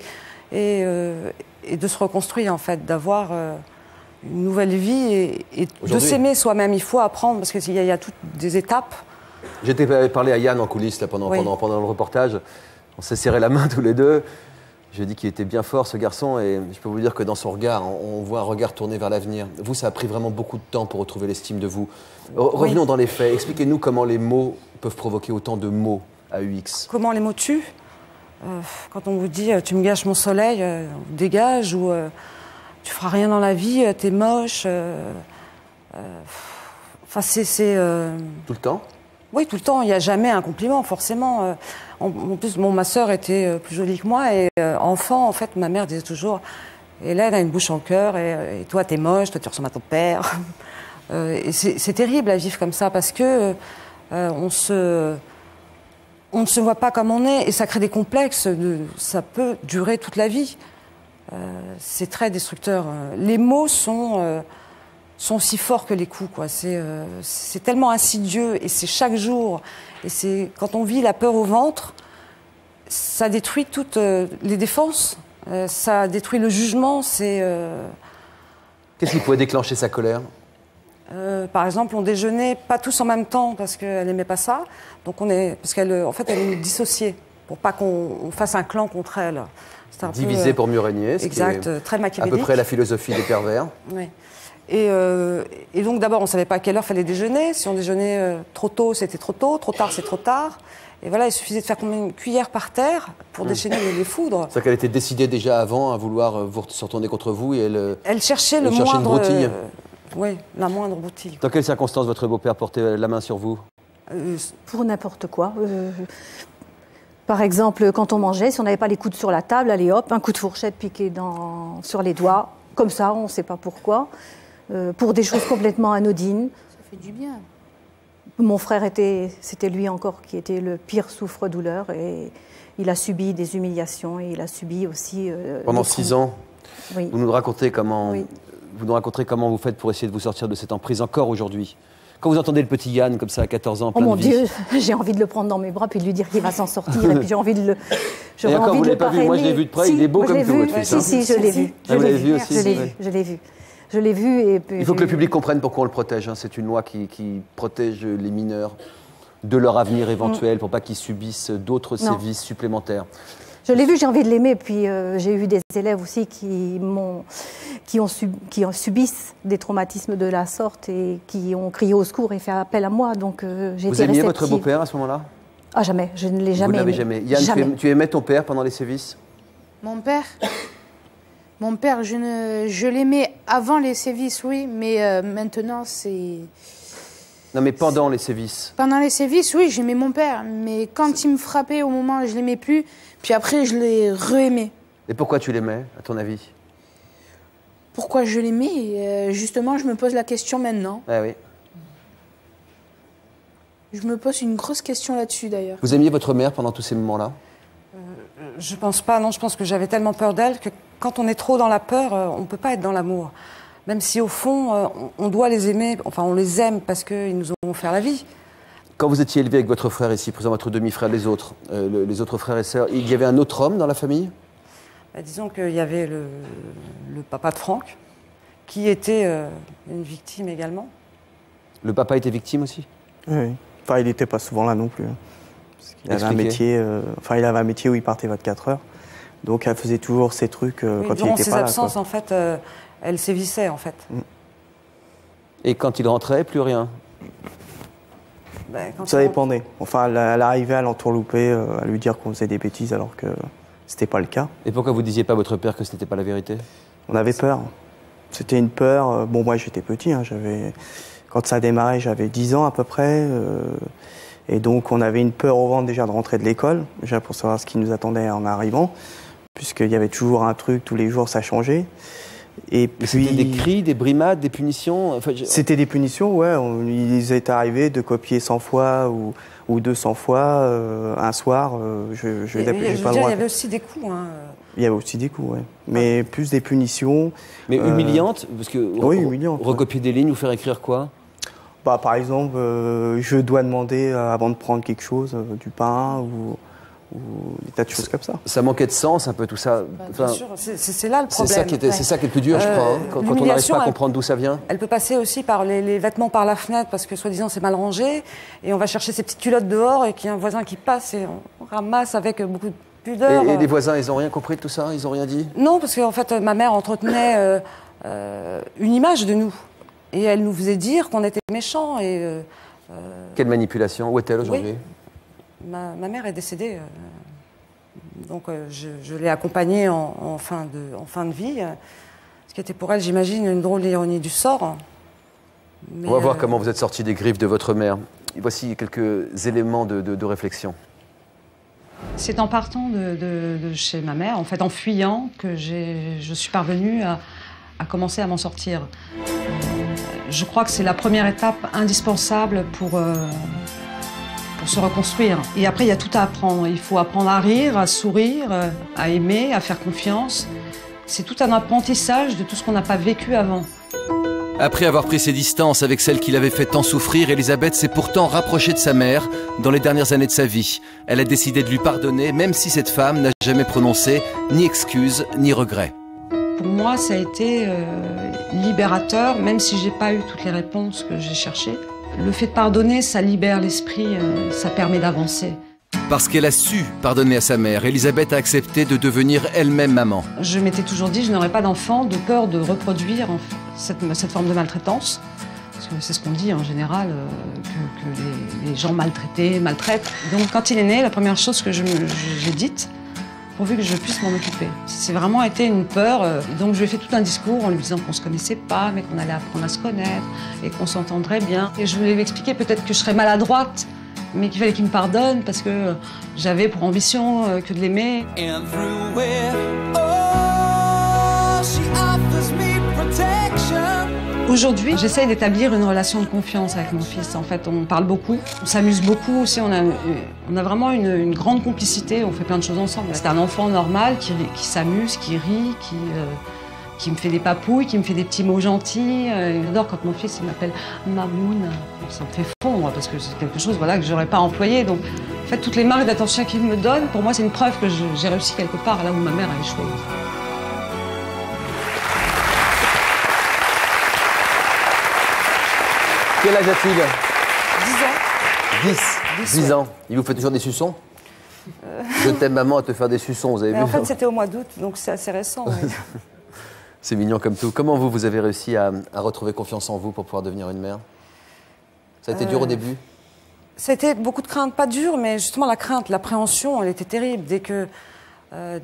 S5: et de se reconstruire, en fait, d'avoir une nouvelle vie et de s'aimer soi-même. Il faut apprendre, parce qu'il y a toutes des étapes.
S6: J'étais parlé à Yann en coulisses là, pendant le reportage. On s'est serré la main tous les deux. J'ai dit qu'il était bien fort, ce garçon, et je peux vous dire que dans son regard, on voit un regard tourné vers l'avenir. Vous, ça a pris vraiment beaucoup de temps pour retrouver l'estime de vous. Revenons dans les faits. Expliquez-nous comment les mots peuvent provoquer autant de mots à UX.
S5: Comment les mots tuent ? Quand on vous dit « tu me gâches mon soleil, dégage » ou « tu feras rien dans la vie, t'es moche ». Enfin, c'est...
S6: Tout le temps ?
S5: Oui, tout le temps. Il n'y a jamais un compliment, forcément. En plus, ma sœur était plus jolie que moi. Et enfant, en fait, ma mère disait toujours « Hélène a une bouche en cœur, et toi, t'es moche, toi, tu ressembles à ton père. » Et c'est terrible à vivre comme ça, parce que on ne se voit pas comme on est, et ça crée des complexes. Ça peut durer toute la vie. C'est très destructeur. Les mots sont si forts que les coups, quoi. C'est tellement insidieux, et c'est chaque jour. Et c'est quand on vit la peur au ventre, ça détruit toutes les défenses, ça détruit le jugement.
S6: Qu'est-ce qui pouvait déclencher sa colère ?
S5: Par exemple, on déjeunait pas tous en même temps parce qu'elle n'aimait pas ça. Donc parce qu'elle, en fait, elle nous dissociait pour pas qu'on fasse un clan contre elle.
S6: Diviser pour mieux régner.
S5: Exact, très machiavélique.
S6: À peu près la philosophie des pervers.
S5: Oui. Et donc d'abord, on ne savait pas à quelle heure fallait déjeuner. Si on déjeunait trop tôt, c'était trop tôt. Trop tard, c'est trop tard. Et voilà, il suffisait de faire comme une cuillère par terre pour déchaîner les foudres.
S6: C'est-à-dire qu'elle était décidée déjà avant à vouloir se retourner contre vous et
S5: elle cherchait le
S6: moindre... une broutille.
S5: Oui, la moindre broutille.
S6: Dans quelles circonstances votre beau-père portait la main sur vous ?
S8: Pour n'importe quoi. Par exemple, quand on mangeait, si on n'avait pas les coudes sur la table, allez hop, un coup de fourchette piqué sur les doigts. Comme ça, on ne sait pas pourquoi. Pour des choses complètement anodines.
S2: Ça fait du bien.
S8: Mon frère c'était lui encore qui était le pire souffre-douleur, et il a subi des humiliations, et il a subi aussi...
S6: Pendant 6 ans,
S8: oui.
S6: Vous nous racontez comment vous faites pour essayer de vous sortir de cette emprise encore aujourd'hui. Quand vous entendez le petit Yann comme ça à 14 ans, plein de vie...
S8: Oh mon Dieu, j'ai envie de le prendre dans mes bras puis de lui dire qu'il va s'en sortir, et puis j'ai envie de J'aurais envie de le parrainer.
S6: Moi, je l'ai vu de près, il est beau comme tout, votre fils.
S8: Si, je l'ai vu.
S6: Vous l'avez vu aussi?
S8: Je l'ai vu. Et
S6: il faut que le public comprenne pourquoi on le protège. C'est une loi qui protège les mineurs de leur avenir éventuel pour pas qu'ils subissent d'autres sévices supplémentaires.
S8: Je l'ai vu, j'ai envie de l'aimer. Puis j'ai eu des élèves aussi qui subissent des traumatismes de la sorte et qui ont crié au secours et fait appel à moi. Donc j'ai été réceptive.
S6: Vous aimiez votre beau-père à ce moment-là?
S8: Ah, jamais. Je ne l'ai jamais aimé.
S6: Vous n'avez jamais. Yann, tu aimais ton père pendant les sévices?
S2: Mon père, je l'aimais avant les sévices, oui, mais maintenant c'est...
S6: Non, mais pendant les sévices.
S2: Pendant les sévices, oui, j'aimais mon père, mais quand il me frappait au moment, je l'aimais plus, puis après je l'ai re-aimé.
S6: Et pourquoi tu l'aimais, à ton avis?
S2: Pourquoi je l'aimais? Justement, je me pose la question maintenant.
S6: Ah oui.
S2: Je me pose une grosse question là-dessus, d'ailleurs.
S6: Vous aimiez votre mère pendant tous ces moments-là?
S5: Je pense pas, non. Je pense que j'avais tellement peur d'elle que quand on est trop dans la peur, on ne peut pas être dans l'amour. Même si, au fond, on doit les aimer. Enfin, on les aime parce qu'ils nous ont offert la vie.
S6: Quand vous étiez élevé avec votre frère ici, présent votre demi-frère, les autres frères et sœurs, il y avait un autre homme dans la famille?
S5: Disons qu'il y avait le papa de Franck, qui était une victime également.
S6: Le papa était victime aussi?
S9: Oui. Enfin, il n'était pas souvent là non plus. Parce qu'il avait un métier, il avait un métier où il partait 24 heures. Donc, elle faisait toujours ses trucs quand il n'était pas là.
S5: Durant ses absences, en fait, elle sévissait, en fait.
S6: Et quand il rentrait, plus rien?
S9: Ça dépendait. Enfin, elle arrivait à l'entourlouper, à lui dire qu'on faisait des bêtises alors que c'était pas le cas.
S6: Et pourquoi vous disiez pas à votre père que ce n'était pas la vérité?
S9: On avait peur. C'était une peur. Bon, moi, j'étais petit. Quand ça a démarré, j'avais 10 ans à peu près. Et donc, on avait une peur au ventre déjà de rentrer de l'école, déjà pour savoir ce qui nous attendait en arrivant, puisqu'il y avait toujours un truc, tous les jours, ça changeait. Et puis,
S6: c'était des cris, des brimades, des punitions?
S9: C'était des punitions, ouais. Ils étaient arrivés de copier 100 fois ou 200 fois un soir. Je pas le droit.
S5: Il y avait aussi des coups.
S9: Il y avait aussi des coups, oui. Mais plus des punitions.
S6: Mais humiliantes? Parce que
S9: oui, humiliantes.
S6: Recopier des lignes ou faire écrire quoi?
S9: Par exemple, je dois demander avant de prendre quelque chose, du pain ou des tas de choses comme ça.
S6: Ça manquait de sens un peu tout ça.
S5: Bien sûr, c'est là le problème.
S6: C'est ça qui est le plus dur, je crois, quand on n'arrive pas à comprendre d'où ça vient.
S5: Elle peut passer aussi par les vêtements par la fenêtre parce que soi-disant c'est mal rangé et on va chercher ses petites culottes dehors et qu'il y a un voisin qui passe et on ramasse avec beaucoup de pudeur.
S6: Et les voisins, ils n'ont rien compris de tout ça? Ils n'ont rien dit?
S5: Non, parce qu'en fait ma mère entretenait une image de nous et elle nous faisait dire qu'on était méchants.
S6: Quelle manipulation? Où est-elle aujourd'hui?
S5: Oui. Ma mère est décédée, donc je l'ai accompagnée en fin de vie, ce qui était pour elle, j'imagine, une drôle d'ironie du sort.
S6: On va voir comment vous êtes sorti des griffes de votre mère. Et voici quelques éléments de réflexion.
S4: C'est en partant de chez ma mère, en fait en fuyant, que je suis parvenue à commencer à m'en sortir. Je crois que c'est la première étape indispensable pour se reconstruire. Et après, il y a tout à apprendre. Il faut apprendre à rire, à sourire, à aimer, à faire confiance. C'est tout un apprentissage de tout ce qu'on n'a pas vécu avant.
S7: Après avoir pris ses distances avec celle qui l'avait fait tant souffrir, Elisabeth s'est pourtant rapprochée de sa mère dans les dernières années de sa vie. Elle a décidé de lui pardonner, même si cette femme n'a jamais prononcé ni excuse ni regret.
S4: Pour moi, ça a été libérateur, même si j'ai pas eu toutes les réponses que j'ai cherchées. Le fait de pardonner, ça libère l'esprit, ça permet d'avancer.
S7: Parce qu'elle a su pardonner à sa mère, Elisabeth a accepté de devenir elle-même maman.
S4: Je m'étais toujours dit, je n'aurais pas d'enfant de peur de reproduire cette forme de maltraitance. Parce que c'est ce qu'on dit en général, que les gens maltraités maltraitent. Donc quand il est né, la première chose que j'ai dite, pourvu que je puisse m'en occuper. C'est vraiment été une peur. Donc je lui ai fait tout un discours en lui disant qu'on ne se connaissait pas, mais qu'on allait apprendre à se connaître et qu'on s'entendrait bien. Et je voulais lui expliquer peut-être que je serais maladroite, mais qu'il fallait qu'il me pardonne parce que j'avais pour ambition que de l'aimer. Aujourd'hui, j'essaye d'établir une relation de confiance avec mon fils. En fait, on parle beaucoup, on s'amuse beaucoup aussi. On a vraiment une grande complicité, on fait plein de choses ensemble. C'est un enfant normal qui s'amuse, qui rit, qui me fait des papouilles, qui me fait des petits mots gentils. J'adore quand mon fils m'appelle Mamoun. Ça me fait fondre parce que c'est quelque chose que j'aurais pas employé. Donc En fait, toutes les marques d'attention qu'il me donne, pour moi, c'est une preuve que j'ai réussi quelque part là où ma mère a échoué.
S6: Quel âge a-t-il?
S4: 10 ans.
S6: 10 ans. Il vous fait toujours des suçons? Je t'aime maman à te faire des suçons, vous avez vu?
S5: En fait, c'était au mois d'août, donc c'est assez récent. Oui.
S6: C'est mignon comme tout. Comment vous avez réussi à retrouver confiance en vous pour pouvoir devenir une mère? Ça a été dur au début?
S5: Ça a été beaucoup de crainte, pas dur, mais justement la crainte, l'appréhension, elle était terrible. Dès que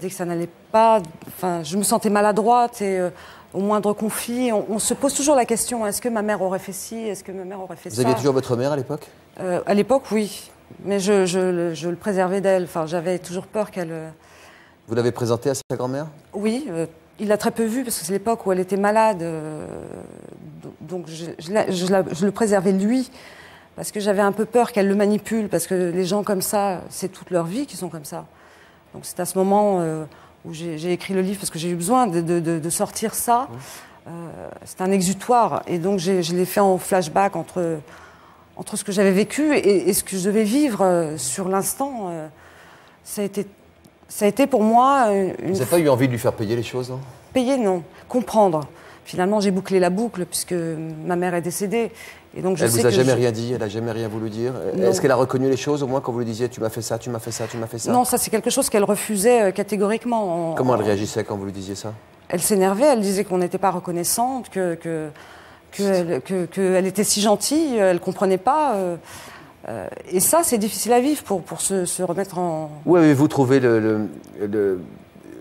S5: ça n'allait pas, enfin, je me sentais maladroite et au moindre conflit, on se pose toujours la question, est-ce que ma mère aurait fait ci, est-ce que ma mère aurait fait ça?
S6: Vous aviez toujours votre mère à l'époque?
S5: À l'époque, oui. Mais je le préservais d'elle. Enfin, j'avais toujours peur qu'elle...
S6: Vous l'avez présentée à sa grand-mère?
S5: Oui, il l'a très peu vue parce que c'est l'époque où elle était malade. Donc je le préservais de lui parce que j'avais un peu peur qu'elle le manipule parce que les gens comme ça, c'est toute leur vie qui sont comme ça. Donc c'est à ce moment où j'ai écrit le livre parce que j'ai eu besoin de sortir ça. C'est un exutoire et donc je l'ai fait en flashback entre ce que j'avais vécu et ce que je devais vivre sur l'instant. Ça a été pour moi une...
S6: Vous n'avez pas eu envie de lui faire payer les choses, non?
S5: Payer, non. Comprendre. Finalement, j'ai bouclé la boucle puisque ma mère est décédée. Et donc,
S6: elle vous a jamais rien dit? Elle n'a jamais rien voulu dire? Est-ce qu'elle a reconnu les choses, au moins, quand vous lui disiez « tu m'as fait ça, tu m'as fait ça, tu m'as fait ça »
S5: Non, ça c'est quelque chose qu'elle refusait catégoriquement.
S6: Comment elle réagissait quand vous lui disiez ça?
S5: Elle s'énervait, elle disait qu'on n'était pas reconnaissante, qu'elle était si gentille, elle ne comprenait pas. Et ça, c'est difficile à vivre pour se remettre en...
S6: Où avez-vous trouvé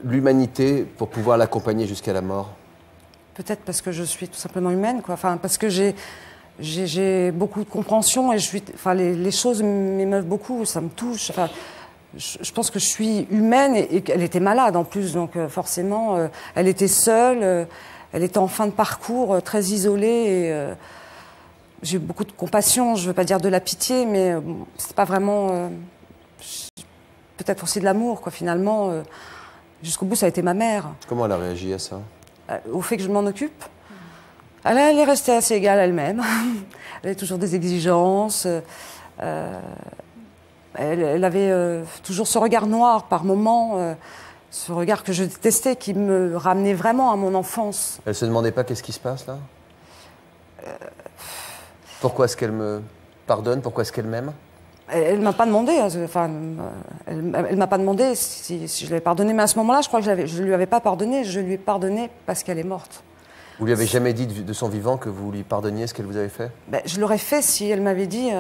S6: l'humanité pour pouvoir l'accompagner jusqu'à la mort?
S5: Peut-être parce que je suis tout simplement humaine, quoi. Enfin, parce que j'ai beaucoup de compréhension et les choses m'émeuvent beaucoup, ça me touche. Enfin, je pense que je suis humaine et qu'elle était malade en plus, donc forcément, elle était seule, elle était en fin de parcours, très isolée. Et, j'ai eu beaucoup de compassion, je ne veux pas dire de la pitié, mais c'est pas vraiment... peut-être aussi de l'amour, quoi, finalement. Jusqu'au bout, ça a été ma mère.
S6: Comment elle a réagi à ça?
S5: Au fait que je m'en occupe. Elle est restée assez égale à elle-même. Elle avait toujours des exigences. Elle avait toujours ce regard noir par moments, ce regard que je détestais, qui me ramenait vraiment à mon enfance.
S6: Elle ne se demandait pas qu'est-ce qui se passe là? Pourquoi est-ce qu'elle me pardonne? Pourquoi est-ce qu'elle m'aime?
S5: Elle ne m'a pas demandé. Enfin, elle m'a pas demandé si je l'avais pardonné. Mais à ce moment-là, je crois que je ne lui avais pas pardonné. Je lui ai pardonné parce qu'elle est morte.
S6: Vous lui avez jamais dit de son vivant que vous lui pardonniez ce qu'elle vous avait fait?
S5: Je l'aurais fait si elle m'avait dit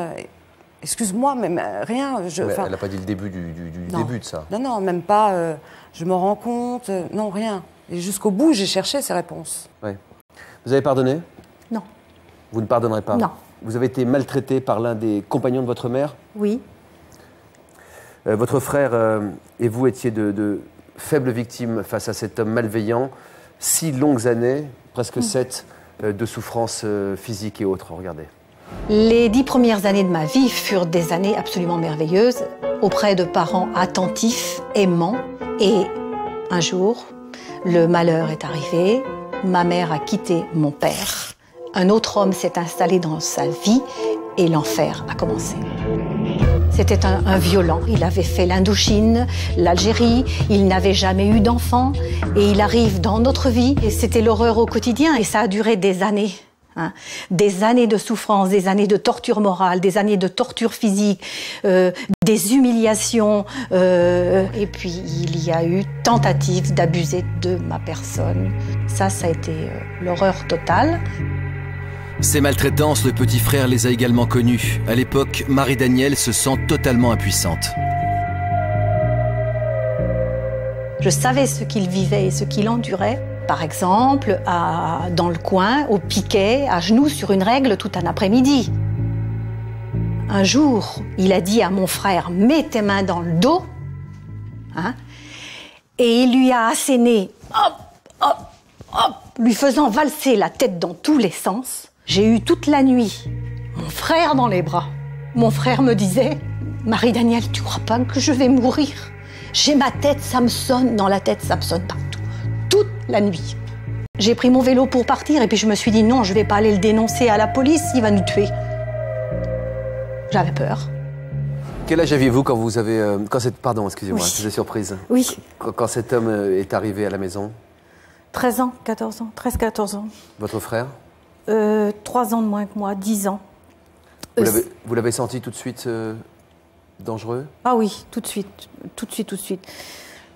S5: excuse-moi, mais rien.
S6: Elle n'a pas dit le début du début de ça?
S5: Non, même pas. Je me rends compte. Non, rien. Et jusqu'au bout, j'ai cherché ces réponses.
S6: Oui. Vous avez pardonné?
S8: Non.
S6: Vous ne pardonnerez pas?
S8: Non.
S6: Vous avez été maltraité par l'un des compagnons de votre mère?
S8: Oui.
S6: Votre frère et vous étiez de faibles victimes face à cet homme malveillant. 6 longues années, presque 7, de souffrances physiques et autres. Regardez.
S8: Les 10 premières années de ma vie furent des années absolument merveilleuses, auprès de parents attentifs, aimants. Et un jour, le malheur est arrivé. Ma mère a quitté mon père. Un autre homme s'est installé dans sa vie et l'enfer a commencé. C'était un violent. Il avait fait l'Indochine, l'Algérie, il n'avait jamais eu d'enfant et il arrive dans notre vie et c'était l'horreur au quotidien et ça a duré des années. Des années de souffrance, des années de torture morale, des années de torture physique, des humiliations. Et puis il y a eu tentative d'abuser de ma personne. Ça a été l'horreur totale.
S7: Ces maltraitances, le petit frère les a également connues. À l'époque, Marie-Danielle se sent totalement impuissante.
S8: Je savais ce qu'il vivait et ce qu'il endurait. Par exemple, dans le coin, au piquet, à genoux sur une règle tout un après-midi. Un jour, il a dit à mon frère « Mets tes mains dans le dos ». Et il lui a asséné, hop, hop, hop, lui faisant valser la tête dans tous les sens. J'ai eu toute la nuit mon frère dans les bras. Mon frère me disait « Marie-Danielle, tu crois pas que je vais mourir? J'ai ma tête, ça me sonne dans la tête, ça me sonne partout. » Toute la nuit. J'ai pris mon vélo pour partir et puis je me suis dit « Non, je vais pas aller le dénoncer à la police, il va nous tuer. » J'avais peur.
S6: Quel âge aviez-vous quand vous avez... Pardon, excusez-moi,
S8: Oui.
S6: je suis surprise.
S8: Oui,
S6: Quand cet homme est arrivé à la maison,
S8: 13 ans, 14 ans, 13-14 ans.
S6: votre frère,
S8: 3 ans de moins que moi, 10 ans.
S6: vous l'avez senti tout de suite dangereux?
S8: Ah oui, tout de suite, tout de suite, tout de suite.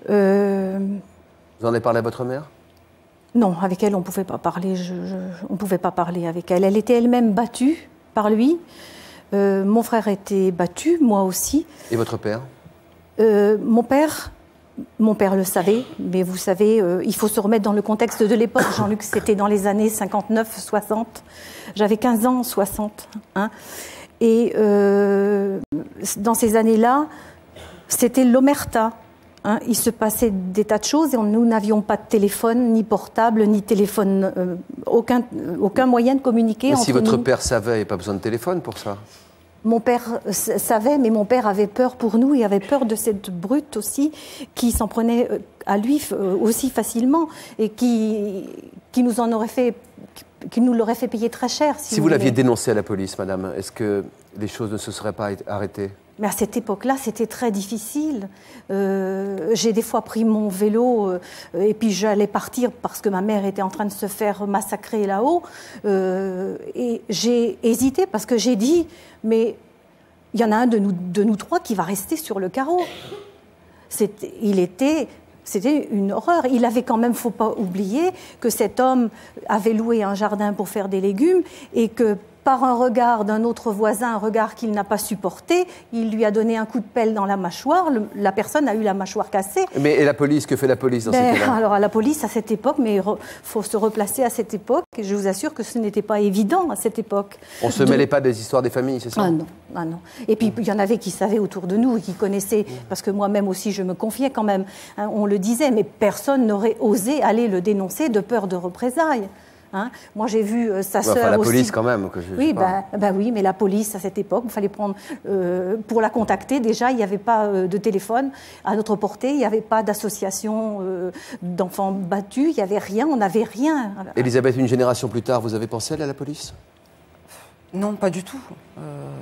S6: Vous en avez parlé à votre mère?
S8: Non, avec elle, on ne pouvait pas parler. On ne pouvait pas parler avec elle. Elle était elle-même battue par lui. Mon frère était battu, moi aussi.
S6: Et votre père?
S8: Mon père le savait, mais vous savez, il faut se remettre dans le contexte de l'époque. Jean-Luc, c'était dans les années 59, 60. J'avais 15 ans en 60. Hein. Et dans ces années-là, c'était l'omerta. Hein. Il se passait des tas de choses et nous n'avions pas de téléphone, ni portable, ni téléphone, aucun moyen de communiquer.
S6: Mais
S8: entre
S6: si votre
S8: nous.
S6: père savait, il n'y a pas besoin de téléphone pour ça.
S8: Mon père savait, mais mon père avait peur pour nous. Il avait peur de cette brute aussi, qui s'en prenait à lui aussi facilement et qui nous en aurait fait, qui nous l'aurait fait payer très cher.
S6: Si vous l'aviez dénoncé à la police, madame, est-ce que les choses ne se seraient pas arrêtées?
S8: Mais à cette époque-là, c'était très difficile. J'ai des fois pris mon vélo et puis j'allais partir parce que ma mère était en train de se faire massacrer là-haut. Et j'ai hésité parce que j'ai dit, mais il y en a un de nous trois qui va rester sur le carreau. C'était une horreur. Il avait quand même, faut pas oublier, que cet homme avait loué un jardin pour faire des légumes et que par un regard d'un autre voisin, un regard qu'il n'a pas supporté, il lui a donné un coup de pelle dans la mâchoire. La personne a eu la mâchoire cassée.
S6: Mais et la police, que fait la police dans ces cas-là?
S8: Alors à la police à cette époque, mais il faut se replacer à cette époque. Et je vous assure que ce n'était pas évident à cette époque.
S6: On ne se mêlait pas des histoires des familles, c'est ça?
S8: Ah non, ah non. Et puis il y en avait qui savaient autour de nous et qui connaissaient, parce que moi-même aussi je me confiais quand même. Hein, on le disait, mais personne n'aurait osé aller le dénoncer de peur de représailles. Hein. Moi, j'ai vu sa sœur
S6: enfin, la
S8: aussi.
S6: police, quand même.
S8: Oui, oui, mais la police, à cette époque, il fallait prendre... pour la contacter, déjà, il n'y avait pas de téléphone à notre portée, il n'y avait pas d'association d'enfants battus, il n'y avait rien, on n'avait rien.
S6: Elisabeth, une génération plus tard, vous avez pensé aller à la police?
S5: Non, pas du tout.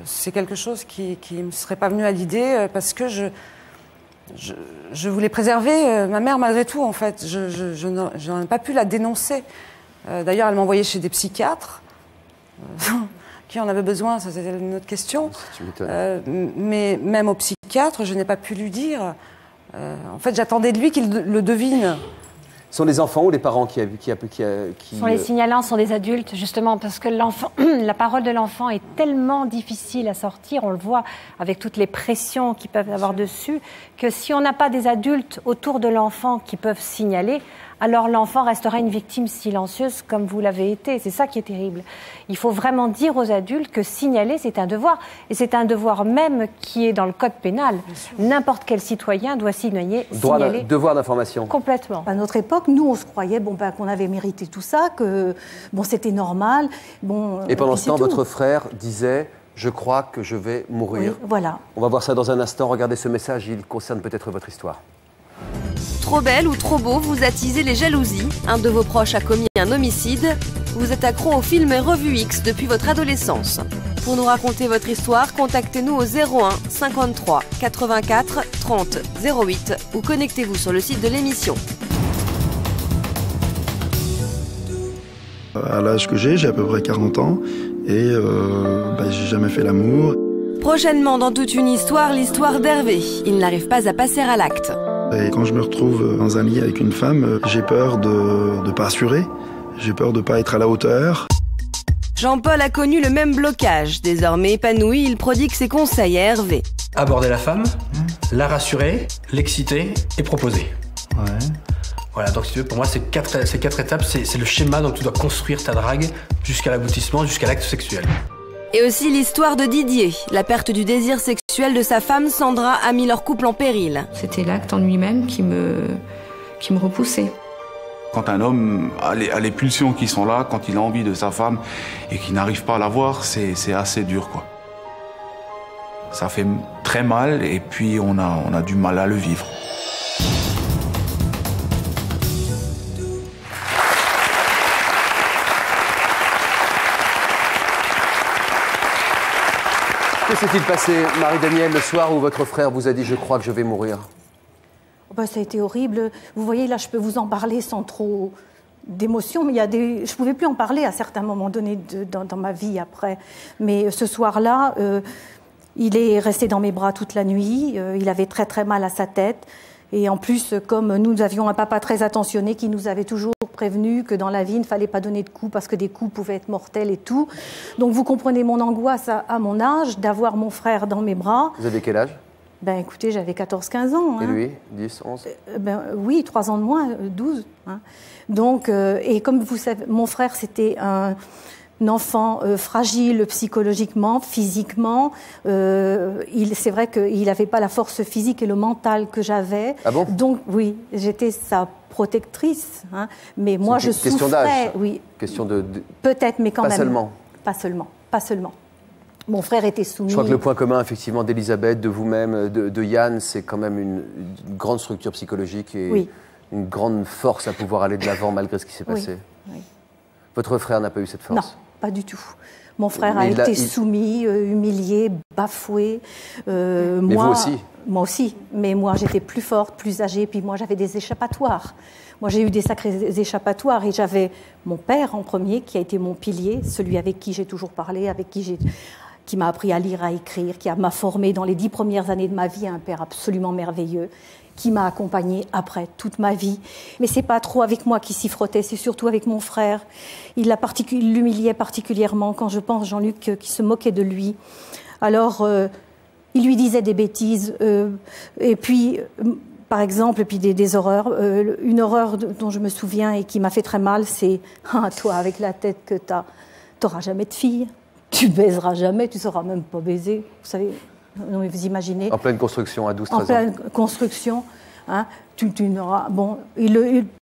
S5: C'est quelque chose qui ne me serait pas venu à l'idée parce que je voulais préserver ma mère malgré tout, en fait. Je n'aurais pas pu la dénoncer. D'ailleurs, elle m'envoyait chez des psychiatres qui en avaient besoin, ça c'était une autre question. Mais même au psychiatre, je n'ai pas pu lui dire. En fait, j'attendais de lui qu'il le devine.
S6: Ce sont les enfants ou les parents qui
S10: sont les signalants, sont des adultes, justement, parce que l'enfant, la parole de l'enfant est tellement difficile à sortir, on le voit avec toutes les pressions qu'ils peuvent avoir dessus, que si on n'a pas des adultes autour de l'enfant qui peuvent signaler, alors l'enfant restera une victime silencieuse comme vous l'avez été. C'est ça qui est terrible. Il faut vraiment dire aux adultes que signaler, c'est un devoir. Et c'est un devoir même qui est dans le code pénal. N'importe quel citoyen doit signaler.
S6: Devoir d'information.
S8: Complètement. À notre époque, nous, on se croyait qu'on avait mérité tout ça, que c'était normal.
S6: Et pendant ce temps, votre frère disait... Je crois que je vais mourir.
S8: Oui, voilà.
S6: On va voir ça dans un instant. Regardez ce message, il concerne peut-être votre histoire.
S1: Trop belle ou trop beau, vous attisez les jalousies. Un de vos proches a commis un homicide. Vous êtes accro aux films et revues X depuis votre adolescence. Pour nous raconter votre histoire, contactez-nous au 01 53 84 30 08 ou connectez-vous sur le site de l'émission.
S11: À l'âge que j'ai à peu près 40 ans et j'ai jamais fait l'amour.
S1: Prochainement dans Toute une histoire, l'histoire d'Hervé. Il n'arrive pas à passer à l'acte.
S11: Et quand je me retrouve dans un lit avec une femme, j'ai peur de ne pas assurer, j'ai peur de ne pas être à la hauteur.
S1: Jean-Paul a connu le même blocage. Désormais épanoui, il prodigue ses conseils à Hervé.
S12: Aborder la femme, la rassurer, l'exciter et proposer.
S11: Ouais.
S12: Voilà, donc si tu veux, pour moi, ces quatre étapes, c'est le schéma dont tu dois construire ta drague jusqu'à l'aboutissement, jusqu'à l'acte sexuel.
S1: Et aussi l'histoire de Didier. La perte du désir sexuel de sa femme, Sandra, a mis leur couple en péril.
S13: C'était l'acte en lui-même qui me repoussait.
S14: Quand un homme a les pulsions qui sont là, quand il a envie de sa femme et qu'il n'arrive pas à la voir, c'est assez dur, quoi. Ça fait très mal et puis on a du mal à le vivre.
S6: Que s'est-il passé, Marie-Danielle, le soir où votre frère vous a dit « je crois que je vais mourir » ?
S8: Ça a été horrible. Vous voyez, là, je peux vous en parler sans trop d'émotion, mais je ne pouvais plus en parler à certains moments donnés dans ma vie après. Mais ce soir-là, il est resté dans mes bras toute la nuit. Il avait très très mal à sa tête. Et en plus, comme nous avions un papa très attentionné qui nous avait toujours prévenu que dans la vie, il ne fallait pas donner de coups parce que des coups pouvaient être mortels et tout. Donc vous comprenez mon angoisse à mon âge d'avoir mon frère dans mes bras.
S6: Vous avez quel âge ?
S8: Écoutez, j'avais 14-15 ans.
S6: Et lui, 10, 11 ?
S8: Oui, 3 ans de moins, 12. Hein. Donc, et comme vous savez, mon frère, c'était un enfant fragile psychologiquement, physiquement. C'est vrai qu'il n'avait pas la force physique et le mental que j'avais.
S6: Ah bon ?
S8: Donc, oui, j'étais sa protectrice. Hein. Mais moi, je souffrais.
S6: Question d'âge.
S8: Oui.
S6: Question de...
S8: Peut-être, mais quand
S6: pas
S8: même.
S6: Seulement.
S8: Pas seulement. Mon frère était soumis.
S6: Je crois que le point commun, effectivement, d'Elisabeth, de vous-même, de Yann, c'est quand même une grande structure psychologique et une grande force à pouvoir aller de l'avant malgré ce qui s'est passé.
S8: Oui.
S6: Votre frère n'a pas eu cette force ?
S8: Non, pas du tout. Mon frère a été soumis, humilié, bafoué.
S6: Mais vous aussi ?
S8: Moi aussi. Mais moi, j'étais plus forte, plus âgée, puis moi, j'avais des échappatoires. Moi, j'ai eu des sacrés échappatoires et j'avais mon père en premier, qui a été mon pilier, celui avec qui j'ai toujours parlé, qui m'a appris à lire, à écrire, qui m'a formée dans les 10 premières années de ma vie, un père absolument merveilleux, qui m'a accompagnée après toute ma vie. Mais c'est pas trop avec moi qui s'y frottait, c'est surtout avec mon frère. Il l'humiliait particulièrement quand je pense, Jean-Luc, qui se moquait de lui. Alors, il lui disait des bêtises, et puis... Par exemple, et puis des horreurs. Une horreur dont je me souviens et qui m'a fait très mal, c'est « toi, avec la tête que t'as, t'auras jamais de fille, tu baiseras jamais, tu sauras même pas baiser. » Vous savez, vous imaginez.
S6: En pleine construction, à 12-13 ans.
S8: En pleine construction, hein, tu n'auras... Bon,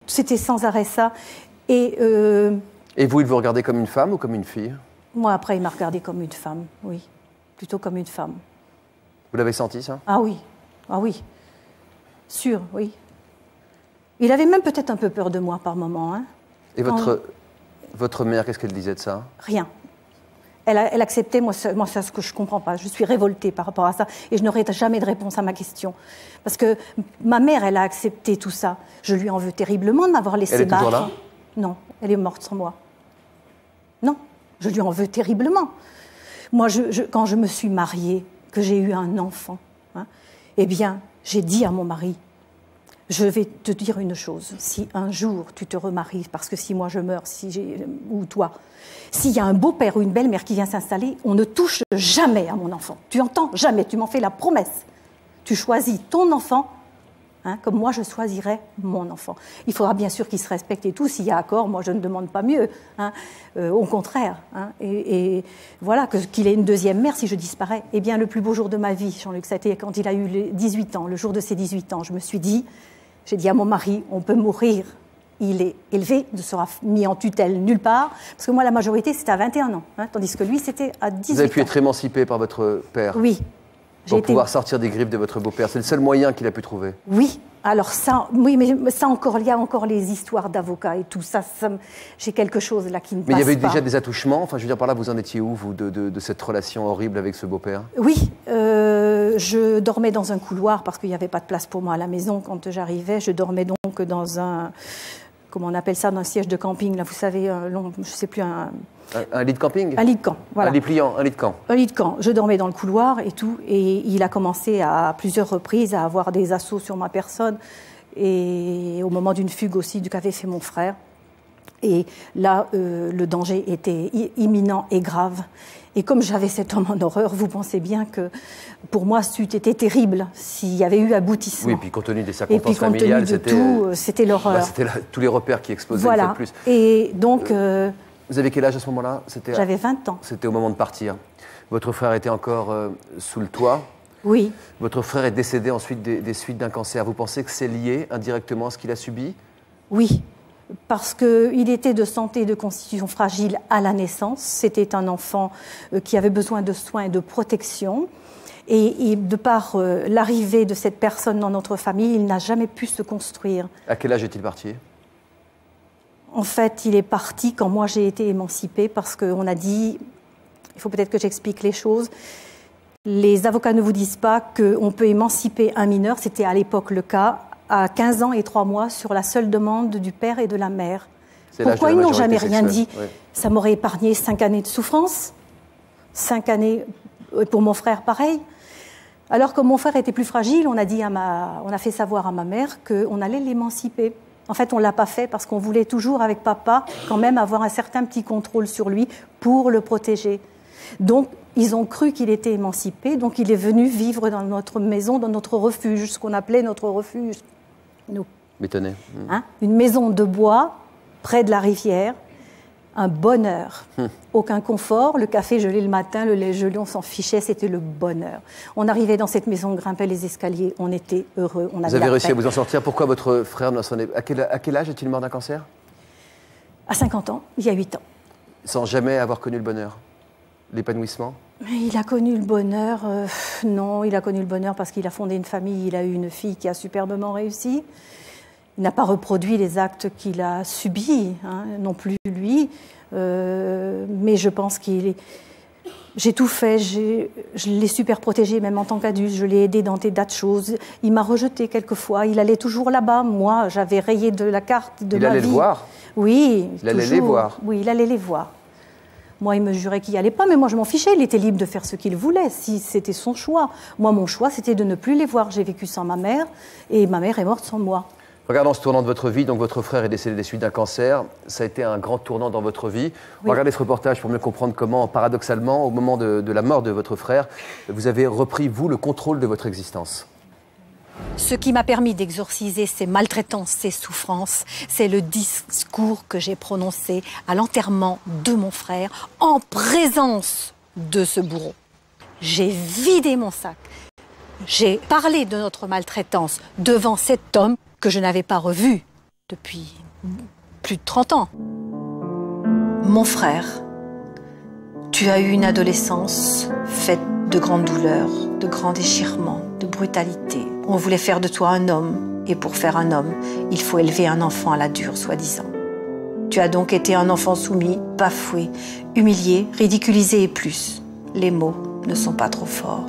S8: c'était sans arrêt ça. Et
S6: vous, il vous regardait comme une femme ou comme une fille ?
S8: Moi, après, il m'a regardé comme une femme, oui. Plutôt comme une femme.
S6: Vous l'avez senti, ça ?
S8: Ah oui, ah oui. Sûr, oui. Il avait même peut-être un peu peur de moi par moment. Hein.
S6: Et votre mère, qu'est-ce qu'elle disait de ça ?
S8: Rien. Elle acceptait, moi c'est ce que je ne comprends pas. Je suis révoltée par rapport à ça et je n'aurai jamais de réponse à ma question. Parce que ma mère, elle a accepté tout ça. Je lui en veux terriblement de m'avoir laissé battre.
S6: Elle est toujours là ?
S8: Non, elle est morte sans moi. Non, je lui en veux terriblement. Moi, quand je me suis mariée, que j'ai eu un enfant, hein, eh bien... J'ai dit à mon mari, je vais te dire une chose, si un jour tu te remaries, parce que si moi je meurs, ou toi, s'il y a un beau-père ou une belle-mère qui vient s'installer, on ne touche jamais à mon enfant. Tu entends ? Jamais, tu m'en fais la promesse. Tu choisis ton enfant, hein, comme moi je choisirais mon enfant. Il faudra bien sûr qu'il se respecte et tout, s'il y a accord, moi je ne demande pas mieux, hein, au contraire. Hein, et voilà, qu'il ait une deuxième mère si je disparais. Eh bien, le plus beau jour de ma vie, Jean-Luc, ça a été quand il a eu 18 ans, le jour de ses 18 ans. Je me suis dit, j'ai dit à mon mari, on peut mourir, il est élevé, ne sera mis en tutelle nulle part, parce que moi la majorité c'était à 21 ans, hein, tandis que lui c'était à 18 ans.
S6: Vous avez pu être émancipée par votre père ?
S8: Oui.
S6: Pour pouvoir sortir des griffes de votre beau-père. C'est le seul moyen qu'il a pu trouver.
S8: Oui, alors ça, oui, mais ça encore, il y a encore les histoires d'avocats et tout ça, j'ai quelque chose là qui ne passe pas.
S6: Mais il y avait déjà des attouchements, enfin je veux dire par là, vous en étiez où, vous, de cette relation horrible avec ce beau-père ?
S8: Oui, je dormais dans un couloir parce qu'il n'y avait pas de place pour moi à la maison quand j'arrivais. Je dormais donc dans un, comment on appelle ça, dans un siège de camping, là, vous savez, je ne sais plus,
S6: un lit de camping ?
S8: Un lit de camp, voilà.
S6: Un lit pliant, un lit de camp.
S8: Un lit de camp. Je dormais dans le couloir et tout, et il a commencé à plusieurs reprises à avoir des assauts sur ma personne, et au moment d'une fugue aussi qu'avait fait mon frère. Et là, le danger était imminent et grave. Et comme j'avais cet homme en horreur, vous pensez bien que pour moi, c'eût été terrible s'il y avait eu aboutissement.
S6: Oui, puis compte tenu des circonstances familiales,
S8: c'était l'horreur.
S6: C'était tous les repères qui explosaient
S8: voilà.
S6: une fois de plus.
S8: Et donc...
S6: vous avez quel âge à ce moment-là ?
S8: J'avais 20 ans.
S6: C'était au moment de partir. Votre frère était encore sous le toit.
S8: Oui.
S6: Votre frère est décédé ensuite des suites d'un cancer. Vous pensez que c'est lié indirectement à ce qu'il a subi ?
S8: Oui, parce qu'il était de santé et de constitution fragile à la naissance. C'était un enfant qui avait besoin de soins et de protection. Et de par l'arrivée de cette personne dans notre famille, il n'a jamais pu se construire.
S6: À quel âge est-il parti ?
S8: En fait, il est parti quand moi j'ai été émancipée parce qu'on a dit, il faut peut-être que j'explique les choses, Les avocats ne vous disent pas qu'on peut émanciper un mineur, c'était à l'époque le cas, à 15 ans et 3 mois sur la seule demande du père et de la mère. Pourquoi ils n'ont jamais rien dit? Ça m'aurait épargné 5 années de souffrance, 5 années pour mon frère pareil. Alors que mon frère était plus fragile, on a fait savoir à ma mère qu'on allait l'émanciper. En fait, on ne l'a pas fait parce qu'on voulait toujours, avec papa, quand même avoir un certain petit contrôle sur lui pour le protéger. Donc, ils ont cru qu'il était émancipé, donc il est venu vivre dans notre maison, dans notre refuge, ce qu'on appelait notre refuge, nous.
S6: M'étonner.
S8: Hein? Une maison de bois, près de la rivière, un bonheur. Aucun confort, le café gelé le matin, le lait gelé, on s'en fichait, c'était le bonheur. On arrivait dans cette maison, on grimpait les escaliers, on était heureux. On avait
S6: vous avez réussi à vous en sortir. Pourquoi votre frère ne s'en est... À quel âge est-il mort d'un cancer?
S8: À 50 ans, il y a 8 ans.
S6: Sans jamais avoir connu le bonheur, l'épanouissement?
S8: Il a connu le bonheur, non, il a connu le bonheur parce qu'il a fondé une famille, il a eu une fille qui a superbement réussi. Il n'a pas reproduit les actes qu'il a subis, hein, non plus lui, mais je pense j'ai tout fait, je l'ai super protégé, même en tant qu'adulte, je l'ai aidé dans des tas de choses. Il m'a rejeté quelquefois, il allait toujours là-bas, moi j'avais rayé de la carte de ma vie.
S6: Il allait le voir?
S8: Oui,
S6: il allait les voir?
S8: Oui, il allait les voir. Moi, il me jurait qu'il n'y allait pas, mais moi, je m'en fichais. Il était libre de faire ce qu'il voulait, si c'était son choix. Moi, mon choix, c'était de ne plus les voir. J'ai vécu sans ma mère, et ma mère est morte sans moi.
S6: Regardons ce tournant de votre vie. Donc, votre frère est décédé des suites d'un cancer. Ça a été un grand tournant dans votre vie. Oui. Regardez ce reportage pour mieux comprendre comment, paradoxalement, au moment de la mort de votre frère, vous avez repris, vous, le contrôle de votre existence.
S8: Ce qui m'a permis d'exorciser ces maltraitances, ces souffrances, c'est le discours que j'ai prononcé à l'enterrement de mon frère en présence de ce bourreau. J'ai vidé mon sac. J'ai parlé de notre maltraitance devant cet homme que je n'avais pas revu depuis plus de 30 ans. Mon frère, tu as eu une adolescence faite de grandes douleurs, de grands déchirements, de brutalité. On voulait faire de toi un homme, et pour faire un homme, il faut élever un enfant à la dure, soi-disant. Tu as donc été un enfant soumis, bafoué, humilié, ridiculisé et plus. Les mots ne sont pas trop forts.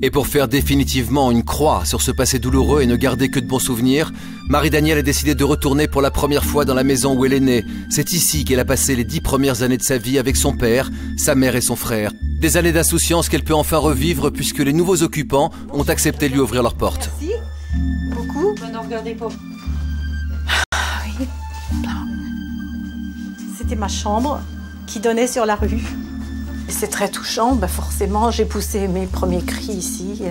S7: Et pour faire définitivement une croix sur ce passé douloureux et ne garder que de bons souvenirs, Marie-Danielle a décidé de retourner pour la première fois dans la maison où elle est née. C'est ici qu'elle a passé les 10 premières années de sa vie avec son père, sa mère et son frère. Des années d'insouciance qu'elle peut enfin revivre puisque les nouveaux occupants ont accepté de lui ouvrir leurs portes.
S8: Merci beaucoup. Maintenant, regardez pas. Oui. C'était ma chambre qui donnait sur la rue. C'est très touchant, forcément j'ai poussé mes premiers cris ici.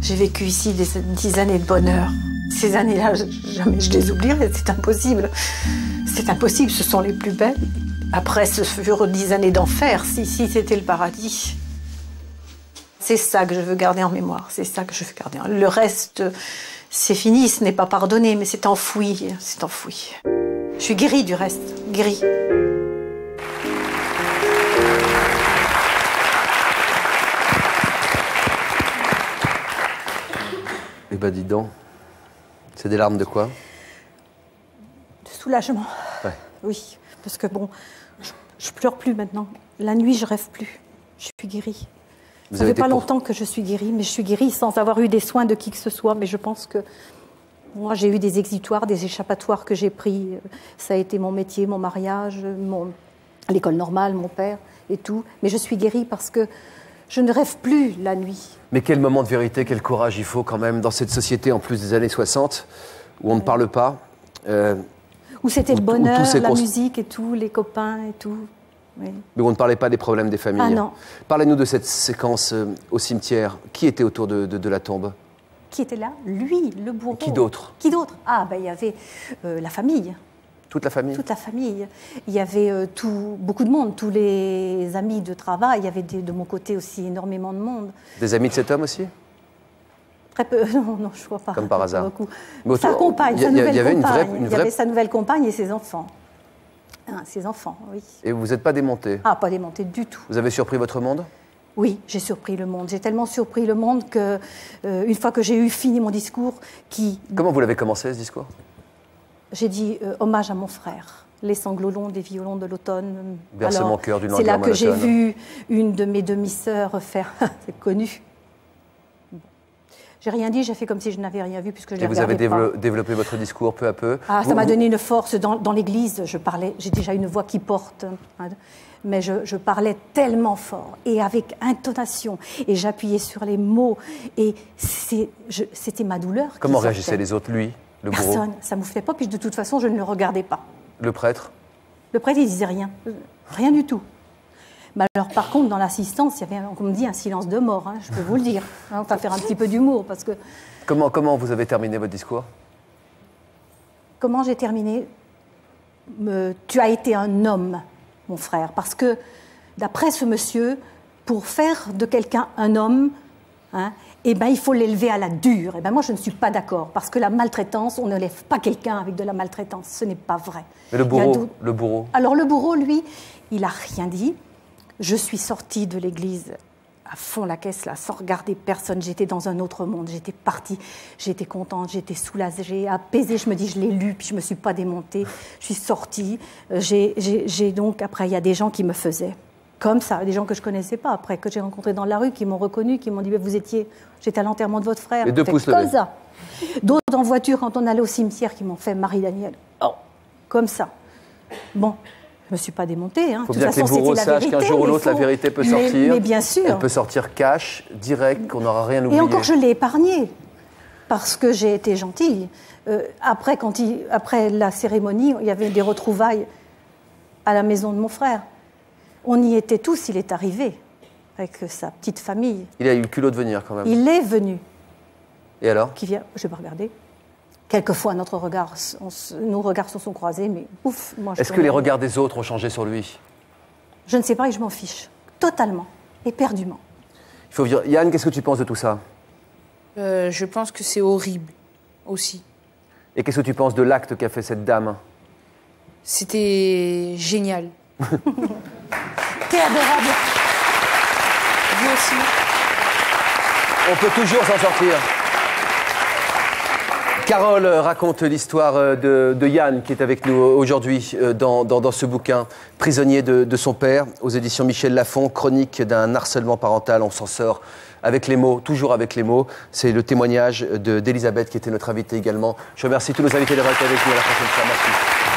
S8: J'ai vécu ici des 10 années de bonheur. Ces années-là, jamais je les oublierai, c'est impossible. C'est impossible, ce sont les plus belles. Après, ce furent 10 années d'enfer, si c'était le paradis. C'est ça que je veux garder en mémoire, c'est ça que je veux garder. Le reste, c'est fini, ce n'est pas pardonné, mais c'est enfoui, c'est enfoui. Je suis guérie du reste, guérie.
S6: Eh ben dis donc, c'est des larmes de quoi?
S8: De soulagement.
S6: Ouais.
S8: Oui, parce que bon, je pleure plus maintenant. La nuit, je rêve plus. Je suis guérie. Ça fait pas longtemps que je suis guérie, mais je suis guérie sans avoir eu des soins de qui que ce soit. Mais je pense que moi, j'ai eu des exutoires, des échappatoires que j'ai pris. Ça a été mon métier, mon mariage, l'école normale, mon père et tout. Mais je suis guérie parce que je ne rêve plus la nuit.
S6: Mais quel moment de vérité, quel courage il faut quand même dans cette société, en plus des années 60, où on ne parle pas.
S8: Où c'était le bonheur, la musique et tout, les copains et tout. Oui.
S6: Mais où on ne parlait pas des problèmes des familles.
S8: Ah non.
S6: Parlez-nous de cette séquence au cimetière. Qui était autour de la tombe? Qui
S8: était là? Lui, le bourreau.
S6: Qui d'autre?
S8: Qui d'autre? Ah, il y avait la famille.
S6: Toute la famille?
S8: Toute la famille. Il y avait beaucoup de monde, tous les amis de travail. Il y avait de mon côté aussi énormément de monde.
S6: Des amis de cet homme aussi?
S8: Très peu. Non, je ne vois pas.
S6: Comme par hasard.
S8: Sa compagne, sa nouvelle compagne.
S6: Il
S8: y avait sa nouvelle compagne et ses enfants. Ses enfants, oui.
S6: Et vous n'êtes pas démonté?
S8: Ah, pas démonté du tout.
S6: Vous avez surpris votre monde?
S8: Oui, j'ai surpris le monde. J'ai tellement surpris le monde que, une fois que j'ai eu fini mon discours,
S6: Comment vous l'avez commencé, ce discours?
S8: J'ai dit hommage à mon frère. Les sanglots longs des violons de l'automne.
S6: Berce mon cœur du
S8: C'est là
S6: lendemain
S8: que j'ai
S6: monotone.
S8: vu une de mes demi-sœurs faire... C'est connu. J'ai rien dit, j'ai fait comme si je n'avais rien vu puisque je ne
S6: Et vous avez
S8: regardais pas.
S6: développé votre discours peu à peu.
S8: Ah, ça m'a donné une force. Dans l'église, je parlais, j'ai déjà une voix qui porte, hein, mais je parlais tellement fort et avec intonation et j'appuyais sur les mots et c'était ma douleur.
S6: Comment
S8: qui
S6: réagissaient
S8: sortait.
S6: les autres, lui, le bourreau?
S8: Personne, ça ne me fait pas, puis de toute façon, je ne le regardais pas.
S6: Le prêtre?
S8: Le prêtre, il disait rien, rien du tout. Mais alors, par contre, dans l'assistance, il y avait, comme on dit, un silence de mort, hein, je peux vous le dire. Hein, on va faire un petit peu d'humour, parce que...
S6: Comment vous avez terminé votre discours?
S8: Comment j'ai terminé? Tu as été un homme, mon frère, parce que, d'après ce monsieur, pour faire de quelqu'un un homme, hein, eh ben, il faut l'élever à la dure. Eh ben, moi, je ne suis pas d'accord, parce que la maltraitance, on ne lève pas quelqu'un avec de la maltraitance, ce n'est pas vrai.
S6: Mais le bourreau,
S8: Alors, le bourreau, lui, il n'a rien dit. Je suis sortie de l'église à fond la caisse, là, sans regarder personne. J'étais dans un autre monde. J'étais partie. J'étais contente, j'étais soulagée, apaisée. Je me dis, je l'ai lu, puis je ne me suis pas démontée. Je suis sortie. J'ai donc, après, il y a des gens qui me faisaient comme ça, des gens que je ne connaissais pas, après, que j'ai rencontrés dans la rue, qui m'ont reconnu, qui m'ont dit, j'étais à l'enterrement de votre frère.
S6: Les 2 pouces
S8: comme
S6: levés.
S8: ça. D'autres en voiture, quand on allait au cimetière, qui m'ont fait Marie-Daniel. Oh, comme ça. Bon. Je ne me suis pas démontée. Hein.
S6: Il faut bien que les bourreaux sachent qu'un jour ou l'autre, la vérité peut sortir.
S8: Mais bien sûr.
S6: Elle peut sortir cash, direct, qu'on n'aura rien oublié.
S8: Et encore, je l'ai épargné, parce que j'ai été gentille. Après la cérémonie, il y avait des retrouvailles à la maison de mon frère. On y était tous, il est arrivé, avec sa petite famille.
S6: Il a eu le culot de venir, quand même.
S8: Il est venu.
S6: Et alors?
S8: Qui vient, je n'ai pas regardé. Quelquefois, nos regards se sont croisés, mais ouf, moi je...
S6: Est-ce que les regards des autres ont changé sur lui?
S8: Je ne sais pas et je m'en fiche. Totalement. Éperdument.
S6: Il faut dire... Yann, qu'est-ce que tu penses de tout ça?
S2: Je pense que c'est horrible, aussi.
S6: Et qu'est-ce que tu penses de l'acte qu'a fait cette dame?
S2: C'était génial.
S8: T'es adorable.
S2: Vous aussi.
S6: On peut toujours s'en sortir. Carole raconte l'histoire de Yann qui est avec nous aujourd'hui dans ce bouquin, Prisonnier de son père, aux éditions Michel Lafon, chronique d'un harcèlement parental. On s'en sort avec les mots, toujours avec les mots. C'est le témoignage d'Elisabeth qui était notre invitée également. Je remercie tous nos invités d'avoir été avec nous. À la prochaine fois. Merci.